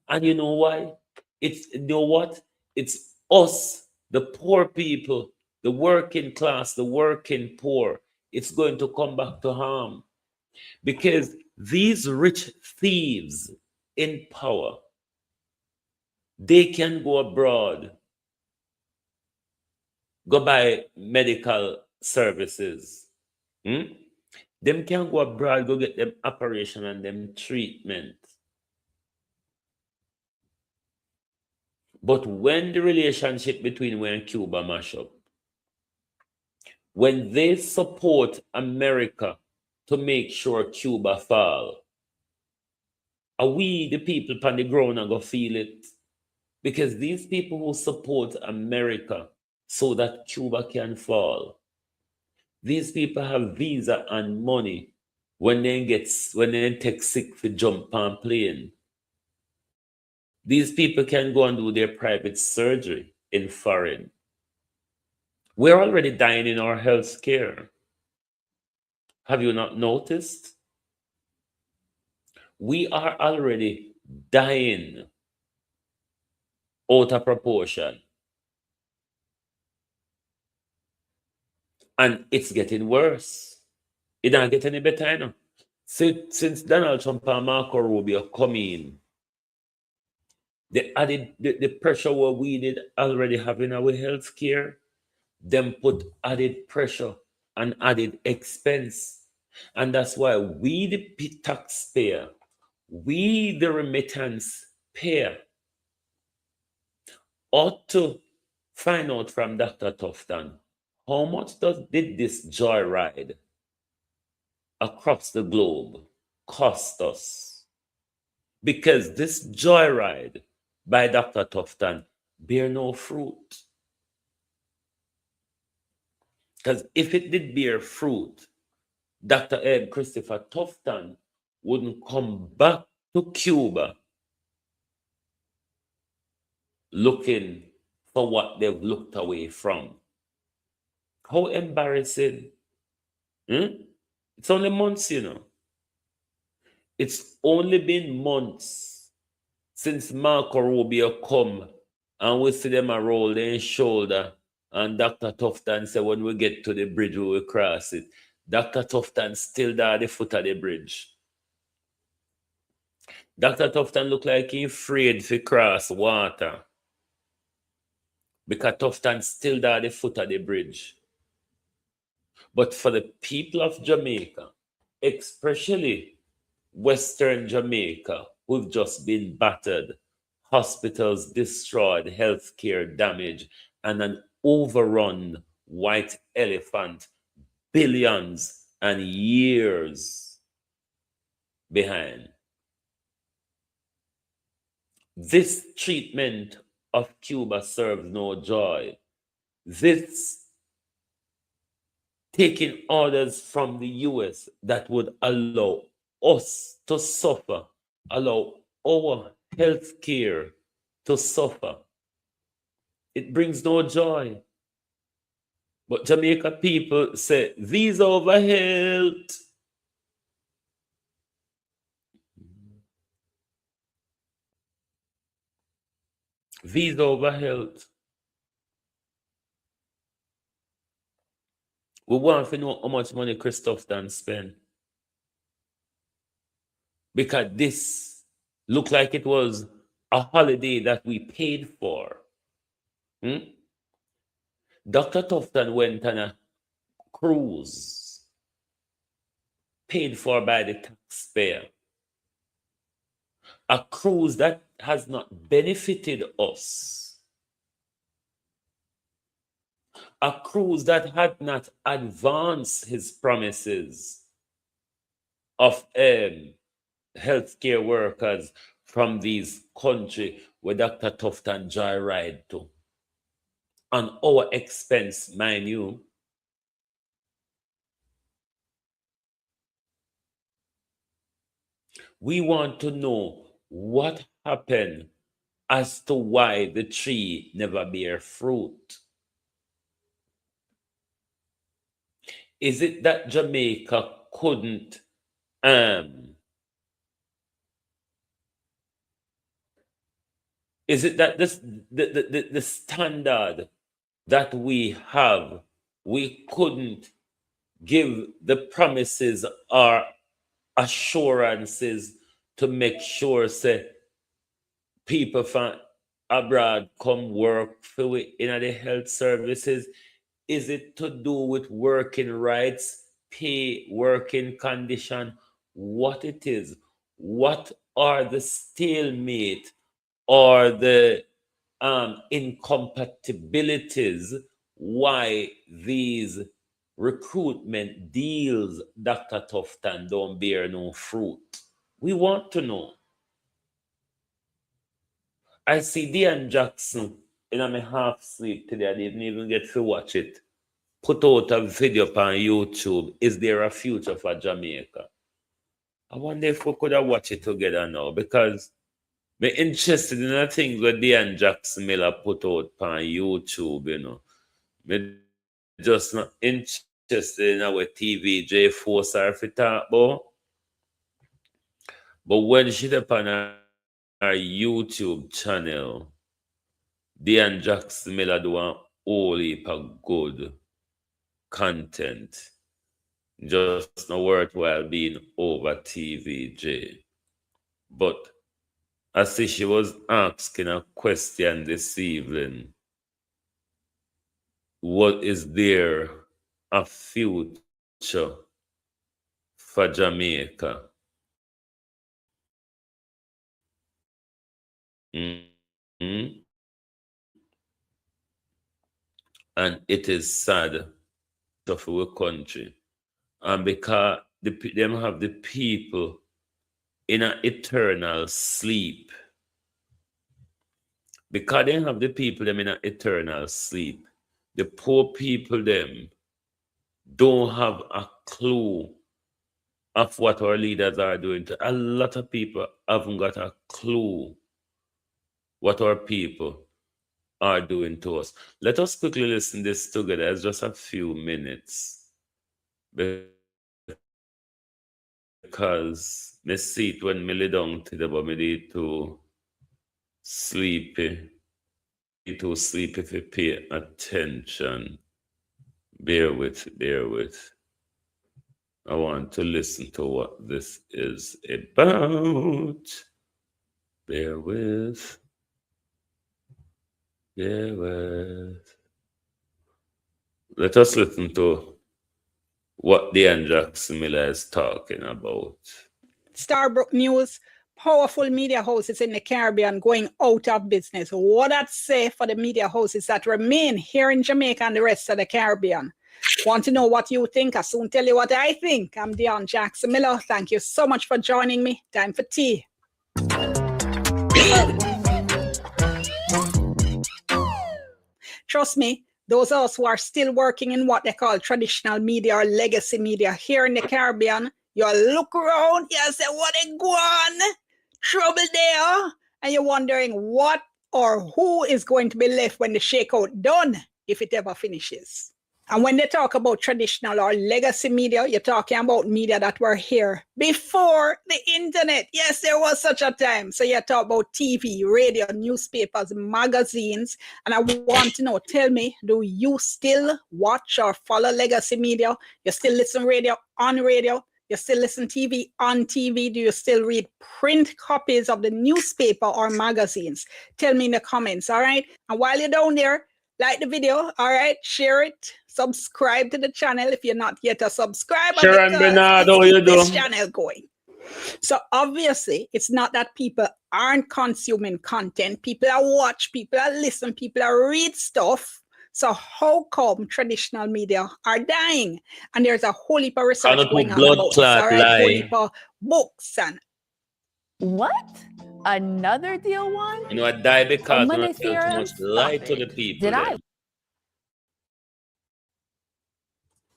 And you know why? You know what? It's us, the poor people, the working class, the working poor. It's going to come back to harm. Because these rich thieves in power, they can go abroad, go buy medical services. Them can go abroad, go get them operation and them treatment. But when the relationship between we and Cuba mash up, when they support America to make sure Cuba fall, are we the people on the ground and go feel it? Because these people who support America so that Cuba can fall, these people have visa and money when they take sick for jump on plane. These people can go and do their private surgery in foreign. We're already dying in our health care. Have you not noticed? We are already dying out of proportion. And it's getting worse. It don't get any better, you know. Since Donald Trump and Marco Rubio come in, they added the pressure what we did already have in our health care, them put added pressure and added expense. And that's why we, the taxpayer, we, the remittance payer, ought to find out from Dr. Tufton how much did this joyride across the globe cost us? Because this joyride by Dr. Tufton bear no fruit. Because if it did bear fruit, Dr. Ed Christopher Tufton wouldn't come back to Cuba looking for what they've looked away from. How embarrassing. It's only months, you know. It's only been months since Marco Rubio come and we see them a roll their shoulder and Dr. Tufton said when we get to the bridge we will cross it. Dr. Tufton still there at the foot of the bridge. Dr. Tufton look like he afraid to cross water. Because Tufton still there at the foot of the bridge. But for the people of Jamaica, especially Western Jamaica, who've just been battered, hospitals destroyed, healthcare damaged, and an overrun white elephant, billions and years behind. This treatment of Cuba serves no joy. This taking orders from the US that would allow us to suffer, allow our health care to suffer. It brings no joy. But Jamaica people say, these over health. These over health. We want to know how much money Christoph done spend. Because this looked like it was a holiday that we paid for. Dr. Tufton went on a cruise paid for by the taxpayer. A cruise that has not benefited us. A cruise that had not advanced his promises of healthcare workers from these countries where Dr. Tufton joyride to. On our expense, mind you. We want to know what happened as to why the tree never bear fruit. Is it that Jamaica couldn't is it that the standard that we have, we couldn't give the promises or assurances to make sure say people from abroad come work for we in the health services? Is it to do with working rights, pay, working condition? What it is? What are the stalemate or the incompatibilities why these recruitment deals, Dr. Tufton, don't bear no fruit? We want to know. I see Dean Jackson in my half sleep today. I didn't even get to watch it. Put out a video on YouTube. Is there a future for Jamaica? I wonder if we could have watched it together now because I'm interested in the things that Dean Jackson Miller put out on YouTube, you know. I'm just not interested in our TVJ force her to talk about. But when she up on her YouTube channel, Dean Jackson Miller do a whole heap of good content. Just not worthwhile being over TVJ. But I see she was asking a question this evening. What is there a future for Jamaica? Mhm. And it is sad of our country. And because them have the people in an eternal sleep. Because they have the people them in an eternal sleep. The poor people them don't have a clue of what our leaders are doing. A lot of people haven't got a clue what our people are doing to us. Let us quickly listen this together. It's just a few minutes. Because me see it when me lay down today, but me need to sleepy. Need to sleep if you pay attention. Bear with. I want to listen to what this is about. Bear with. Let us listen to what Dan Jackson Miller is talking about. Starbrook News, powerful media houses in the Caribbean going out of business. What I'd say for the media houses that remain here in Jamaica and the rest of the Caribbean. Want to know what you think? I'll soon tell you what I think. I'm Dion Jackson Miller. Thank you so much for joining me. Time for tea. Trust me, those of us who are still working in what they call traditional media or legacy media here in the Caribbean, you look around, you say, what they go on? Trouble there. And you're wondering what or who is going to be left when the shakeout done, if it ever finishes. And when they talk about traditional or legacy media, you're talking about media that were here before the internet. Yes, there was such a time. So you talk about TV, radio, newspapers, magazines. And I want to know, tell me, do you still watch or follow legacy media? You still listen radio on radio? You still listen TV on TV? Do you still read print copies of the newspaper or magazines? Tell me in the comments, all right? And while you're down there, like the video, all right? Share it. Subscribe to the channel if you're not yet a subscriber. Sharon Bernard, how you this doing? channel going. So obviously, it's not that people aren't consuming content. People are watch, people are listen, people are read stuff. So how come traditional media are dying? And there's a whole heap of research going on about this, all right? Whole heap of books and what? Another deal one? You know, I die because we Monday tell too much lie to the people. Did I?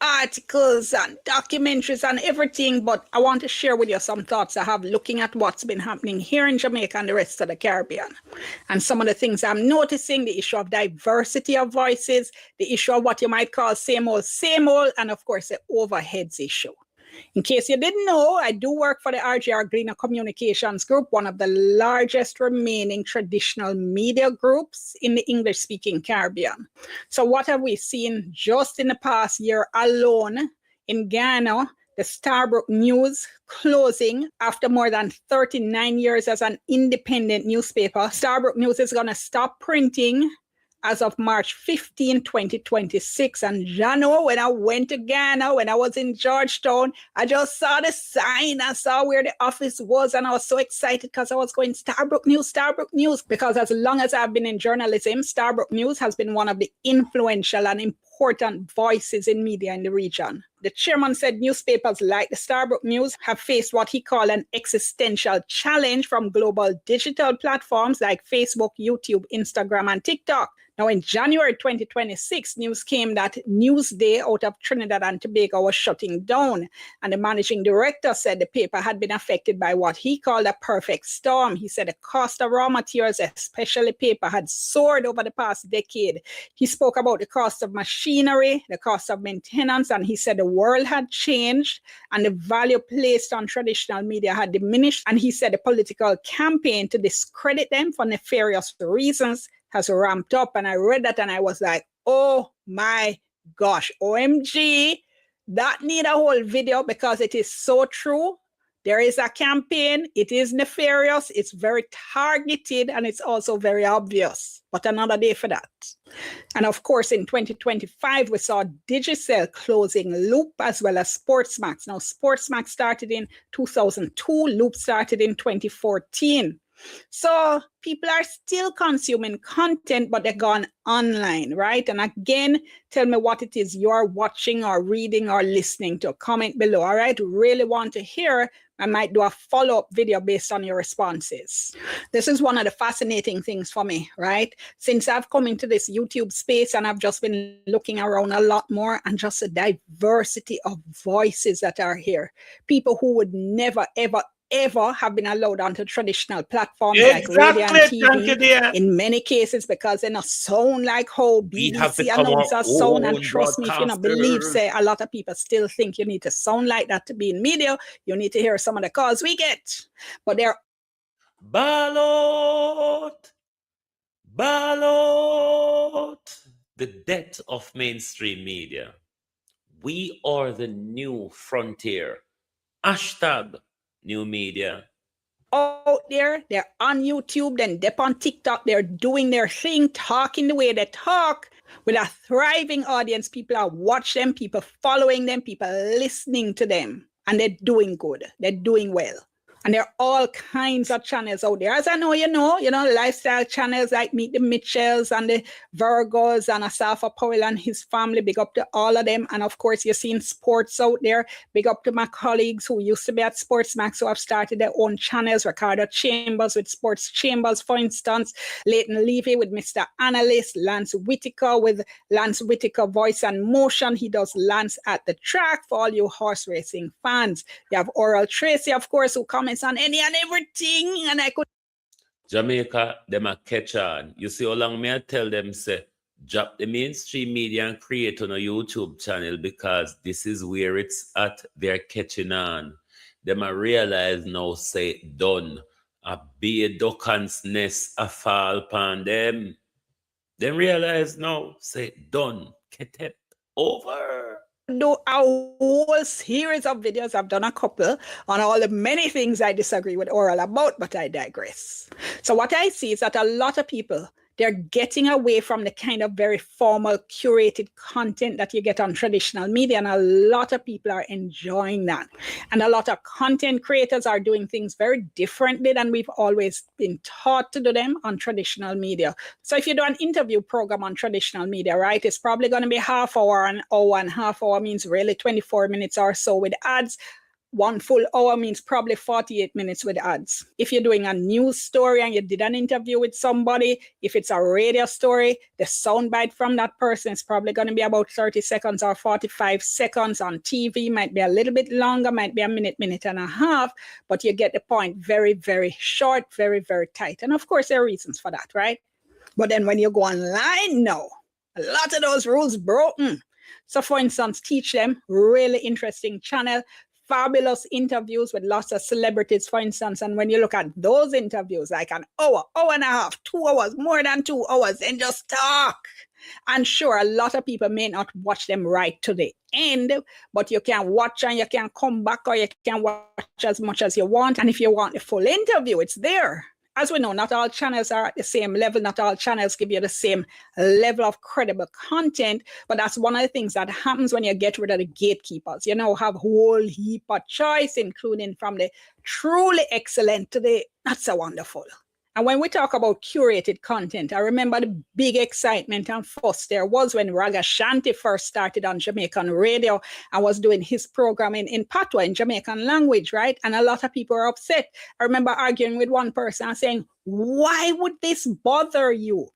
Articles and documentaries and everything, but I want to share with you some thoughts I have looking at what's been happening here in Jamaica and the rest of the Caribbean. And some of the things I'm noticing, the issue of diversity of voices, the issue of what you might call same old, and of course the overheads issue. In case you didn't know, I do work for the RGR Gleaner Communications Group, one of the largest remaining traditional media groups in the English-speaking Caribbean. So what have we seen just in the past year alone in Ghana? The Starbrook News closing after more than 39 years as an independent newspaper. Starbrook News is going to stop printing as of March 15, 2026. And Jano, when I went to Ghana, when I was in Georgetown, I just saw the sign. I saw where the office was, and I was so excited because I was going Starbrook News, because as long as I've been in journalism, Starbrook News has been one of the influential and important voices in media in the region. The chairman said newspapers like the Starbrook News have faced what he called an existential challenge from global digital platforms like Facebook, YouTube, Instagram, and TikTok. Now, in January 2026, news came that Newsday out of Trinidad and Tobago was shutting down. And the managing director said the paper had been affected by what he called a perfect storm. He said the cost of raw materials, especially paper, had soared over the past decade. He spoke about the cost of machinery, the cost of maintenance, and he said the world had changed and the value placed on traditional media had diminished. And he said the political campaign to discredit them for nefarious reasons has ramped up. And I read that and I was like, oh my gosh, OMG, that need a whole video because it is so true. There is a campaign, it is nefarious, it's very targeted, and it's also very obvious. But another day for that. And of course, in 2025, we saw Digicel closing Loop as well as Sportsmax. Now, Sportsmax started in 2002, Loop started in 2014. So people are still consuming content, but they're gone online, right? And again, tell me what it is you're watching or reading or listening to. Comment below, all right? Really want to hear. I might do a follow-up video based on your responses. This is one of the fascinating things for me, right? Since I've come into this YouTube space and I've just been looking around a lot more, and just the diversity of voices that are here. People who would never, ever have been allowed onto traditional platforms like radio and TV in many cases, because they don't sound like how BBC announcers sound. And trust me, if you don't believe, say a lot of people still think you need to sound like that to be in media. You need to hear some of the calls we get. But they're Ballot, the death of mainstream media. We are the new frontier. Hashtag new media. Out there, they're on YouTube, then they're on TikTok, they're doing their thing, talking the way they talk, with a thriving audience. People are watching them, people following them, people listening to them, and they're doing good, they're doing well. And there are all kinds of channels out there. As I know, you know, lifestyle channels like Meet the Mitchells and the Virgos and Asafa Powell and his family. Big up to all of them. And of course, you're seeing sports out there. Big up to my colleagues who used to be at Sportsmax, who have started their own channels. Ricardo Chambers with Sports Chambers, for instance. Leighton Levy with Mr. Analyst. Lance Whitaker with Lance Whitaker Voice and Motion. He does Lance at the Track for all you horse racing fans. You have Oral Tracy, of course, who comments on any and everything, and I could Jamaica, them a catch on. You see how long me I tell them, say, drop the mainstream media and create on a YouTube channel, because this is where it's at. They're catching on. Them a realize now, say, done. A be a duck's nest a fall upon them. Then realize now, say, done. Get it over. Do a whole series of videos. I've done a couple on all the many things I disagree with Oral about, but I digress. So what I see is that a lot of people, they're getting away from the kind of very formal, curated content that you get on traditional media, and a lot of people are enjoying that. And a lot of content creators are doing things very differently than we've always been taught to do them on traditional media. So if you do an interview program on traditional media, right, it's probably going to be half hour, an hour, and half hour means really 24 minutes or so with ads. 1 full hour means probably 48 minutes with ads. If you're doing a news story and you did an interview with somebody, if it's a radio story, the soundbite from that person is probably going to be about 30 seconds or 45 seconds. On TV, might be a little bit longer, might be a minute, minute and a half, but you get the point. Very, very short, very, very tight. And of course, there are reasons for that, right? But then when you go online, no, a lot of those rules broken. So for instance, Teach Them, really interesting channel. Fabulous interviews with lots of celebrities, for instance. And when you look at those interviews, like an hour, hour and a half, 2 hours, more than 2 hours, and just talk. And sure, a lot of people may not watch them right to the end, but you can watch and you can come back, or you can watch as much as you want. And if you want the full interview, it's there. As we know, not all channels are at the same level. Not all channels give you the same level of credible content. But that's one of the things that happens when you get rid of the gatekeepers. You know, have a whole heap of choice, including from the truly excellent to the not so wonderful. And when we talk about curated content, I remember the big excitement and fuss there was when Raga Shanti first started on Jamaican radio and was doing his program in Patois, in Jamaican language, right? And a lot of people were upset. I remember arguing with one person and saying, why would this bother you?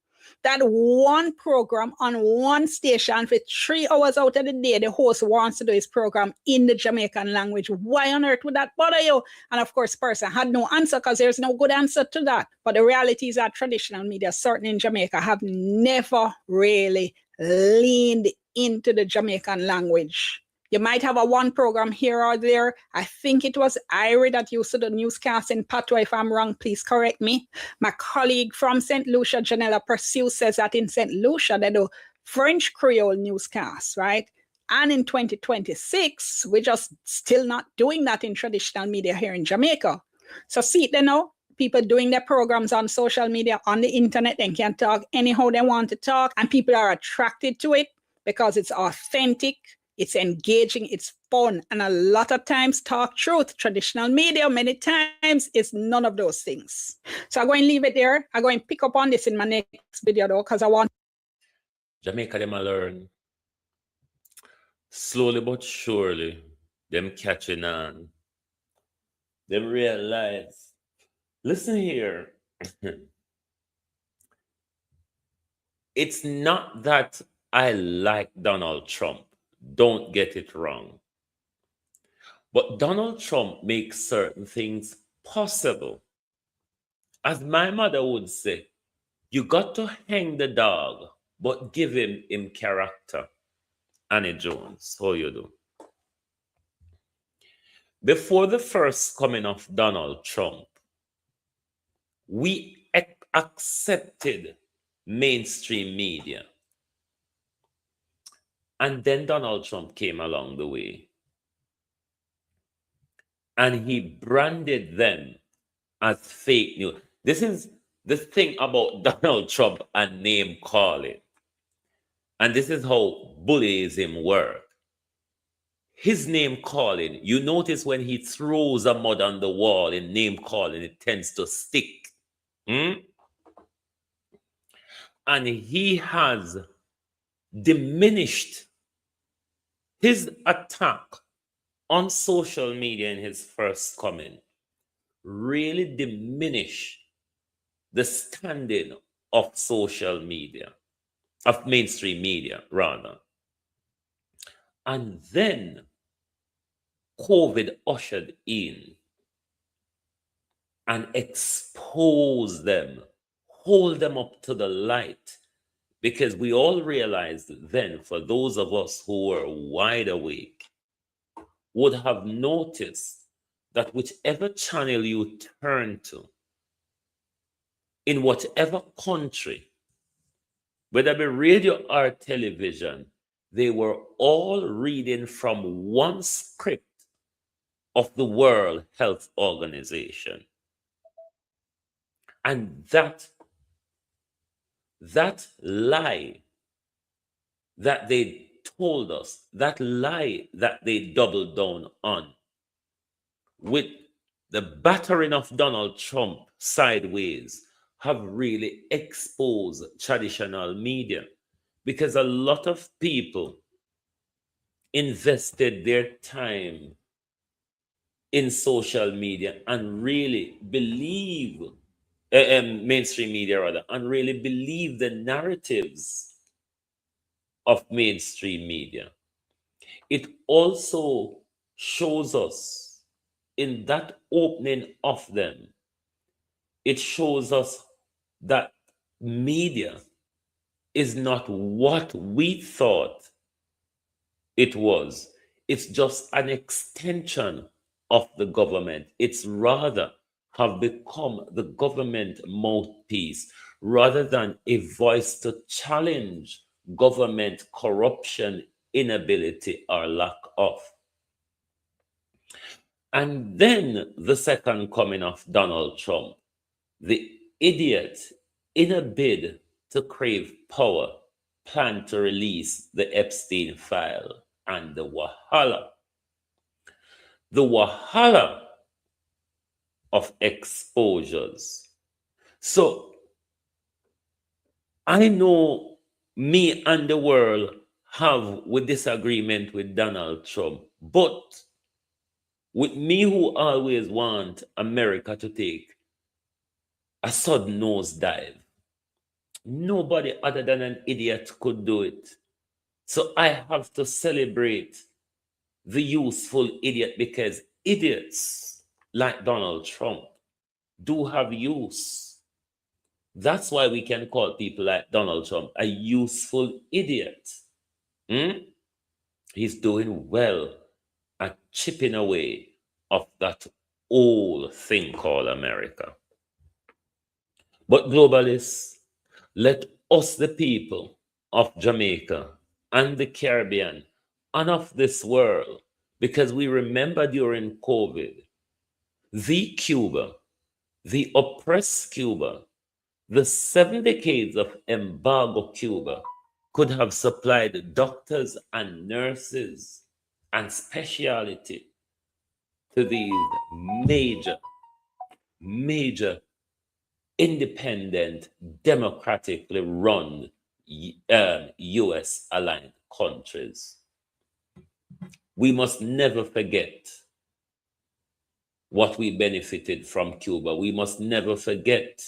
That one program on one station for 3 hours out of the day, the host wants to do his program in the Jamaican language. Why on earth would that bother you? And of course, person had no answer, because there's no good answer to that. But the reality is that traditional media, certainly in Jamaica, have never really leaned into the Jamaican language. You might have a one program here or there. I think it was Irie that used to do newscast in Patois. If I'm wrong, please correct me. My colleague from St. Lucia, Janella Pursuit, says that in St. Lucia, they do French Creole newscasts, right? And in 2026, we're just still not doing that in traditional media here in Jamaica. So see, they know people doing their programs on social media, on the internet, they can talk anyhow they want to talk, and people are attracted to it because it's authentic. It's engaging, it's fun, and a lot of times talk truth. Traditional media, many times, is none of those things. So I'm going to leave it there. I'm going to pick up on this in my next video, though, because I want Jamaica, them a learn. Slowly but surely, them catching on. Them realize. Listen here. It's not that I like Donald Trump. Don't get it wrong. But Donald Trump makes certain things possible. As my mother would say, you got to hang the dog, but give him character. Annie Jones, how you do? Before the first coming of Donald Trump, we accepted mainstream media. And then Donald Trump came along the way. And he branded them as fake news. This is the thing about Donald Trump and name calling. And this is how bullyism works. His name calling, you notice when he throws a mud on the wall in name calling, it tends to stick. And he has diminished his attack on social media in his first coming, really diminish the standing of social media, of mainstream media, rather. And then COVID ushered in and exposed them, hold them up to the light, because we all realized then, for those of us who were wide awake, would have noticed that whichever channel you turn to, in whatever country, whether it be radio or television, they were all reading from one script of the World Health Organization. And that lie that they told us, that lie that they doubled down on, with the battering of Donald Trump sideways, have really exposed traditional media, because a lot of people invested their time in social media and really believe, mainstream media rather, and really believe the narratives of mainstream media. It also shows us in that opening of them, it shows us that media is not what we thought it was. It's just an extension of the government. It's rather have become the government mouthpiece rather than a voice to challenge government corruption, inability, or lack of. And then the second coming of Donald Trump, the idiot, in a bid to crave power, planned to release the Epstein file and the Wahala. The Wahala of exposures. So I know me and the world have a disagreement with Donald Trump, but with me who always want America to take a sudden nosedive, nobody other than an idiot could do it. So I have to celebrate the useful idiot, because idiots like Donald Trump do have use. That's why we can call people like Donald Trump a useful idiot. He's doing well at chipping away of that old thing called America. But globalists, let us, the people of Jamaica and the Caribbean and of this world, because we remember during COVID, the Cuba, the oppressed Cuba, the 7 decades of embargo Cuba could have supplied doctors and nurses and specialty to these major independent, democratically run US aligned countries. We must never forget what we benefited from Cuba. We must never forget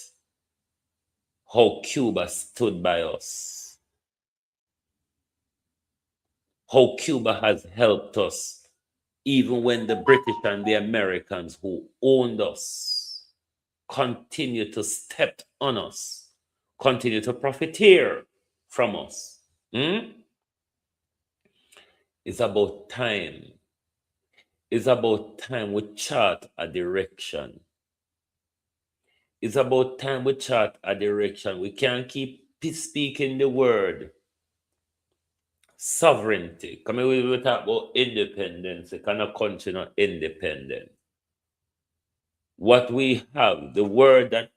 how Cuba stood by us, how Cuba has helped us, even when the British and the Americans who owned us continue to step on us, continue to profiteer from us. It's about time. It's about time we chart a direction. It's about time we chart a direction. We can't keep speaking the word sovereignty. Come here, we talk about independence. It kind of country not independent. What we have, the word that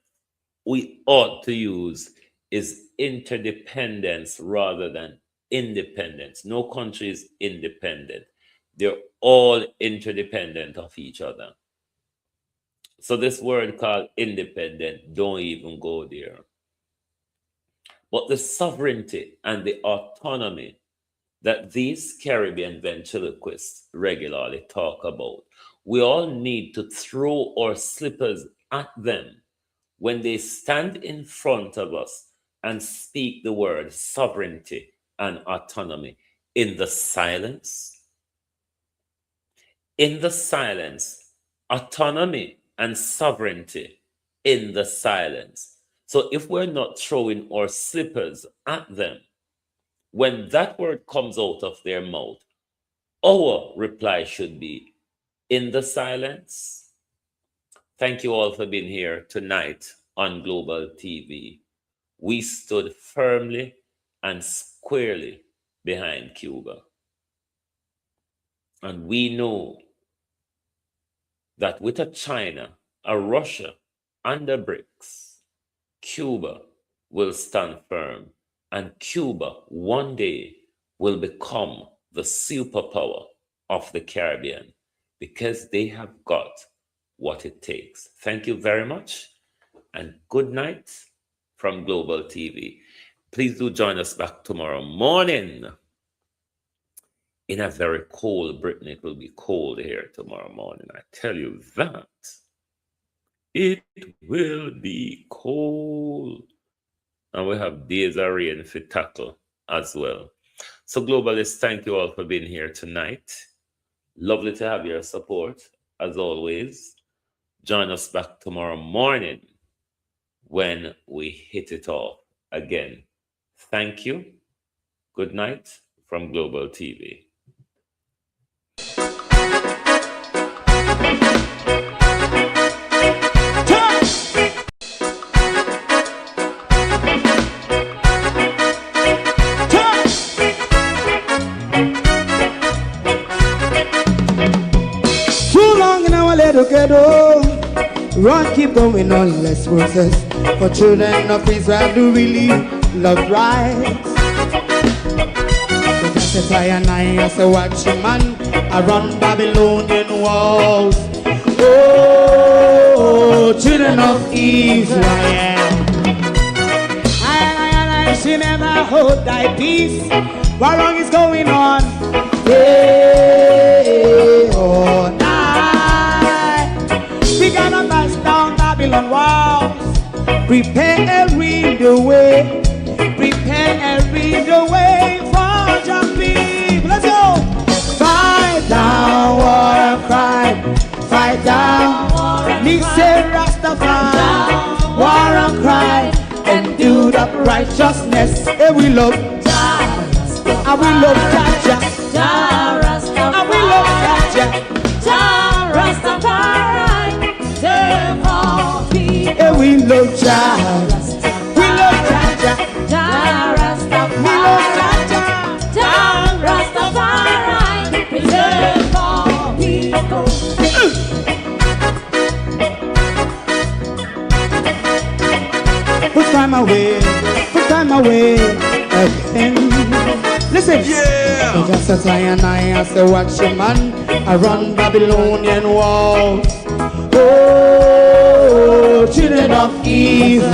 we ought to use is interdependence rather than independence. No country is independent. They're all interdependent of each other. So this word called independent, don't even go there. But the sovereignty and the autonomy that these Caribbean ventriloquists regularly talk about, we all need to throw our slippers at them when they stand in front of us and speak the word sovereignty and autonomy in the silence. In the silence, autonomy and sovereignty in the silence. So if we're not throwing our slippers at them, when that word comes out of their mouth, our reply should be in the silence. Thank you all for being here tonight on Global TV. We stood firmly and squarely behind Cuba. And we know that with a China, a Russia, and the BRICS, Cuba will stand firm, and Cuba one day will become the superpower of the Caribbean because they have got what it takes. Thank you very much, and good night from Global TV. Please do join us back tomorrow morning. In a very cold Britain, it will be cold here tomorrow morning. I tell you that. It will be cold. And we have days of rain for tackle as well. So globalists, thank you all for being here tonight. Lovely to have your support, as always. Join us back tomorrow morning when we hit it off again. Thank you. Good night from Global TV. Run, keep going on, let's process. For children of Israel do really love rights. So just as I and I as a watchman around Babylonian walls. Oh, children of Israel, I should never hold thy peace. What wrong is going on? Hey, oh, we gotta bust down Babylon walls. Prepare the way. Prepare the way for your people. Let's go. Fight down war and crime. Fight down. Listen, Rastafari. War and crime. And do the righteousness. And we love. And we love Jaja. And we love Jaja. Rastafari. And we love Jah. We love Jah. Jah Rastafari. We love Jah. Jah Rastafari. Preserve for people. Put time away. Put time away. working. Listen, yeah. Just as I and I say, watch your man, I run Babylonian walls. Oh, children of Israel,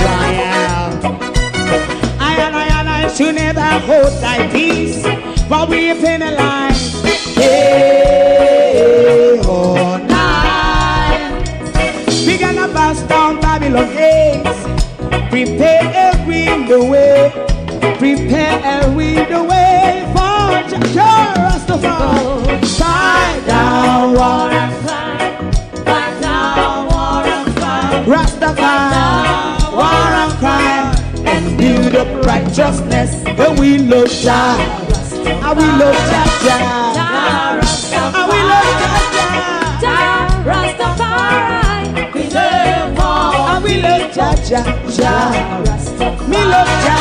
I and I should never hold thy peace, but we penalize day or night. We gonna bust down Babylon gates, prepare the way, prepare the way for Rastafari. Fight down war and fight, fight down war and fight. Rastafari, war and crime, and build up righteousness. And we love Jah, and we love Jah, and we love Jah, Rastafari, preserve all, and we love Jah, me love Jah,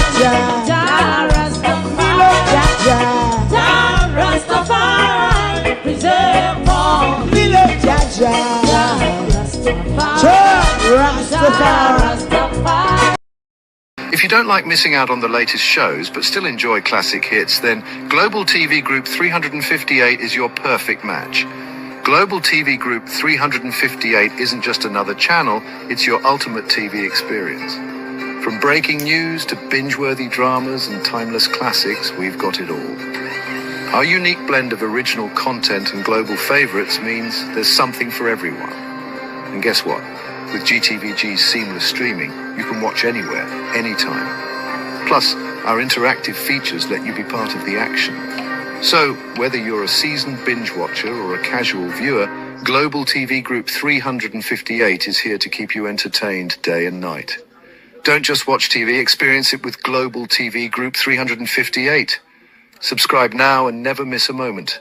me love Jah, Rastafari, preserve all, me love Jah, Rastafari. If you don't like missing out on the latest shows but still enjoy classic hits, then Global TV Group 358 is your perfect match. Global TV Group 358 isn't just another channel, it's your ultimate TV experience. From breaking news to binge-worthy dramas and timeless classics, we've got it all. Our unique blend of original content and global favorites means there's something for everyone. And guess what? With GTVG's seamless streaming, you can watch anywhere, anytime. Plus, our interactive features let you be part of the action. So, whether you're a seasoned binge watcher or a casual viewer, Global TV Group 358 is here to keep you entertained day and night. Don't just watch TV, experience it with Global TV Group 358. Subscribe now and never miss a moment.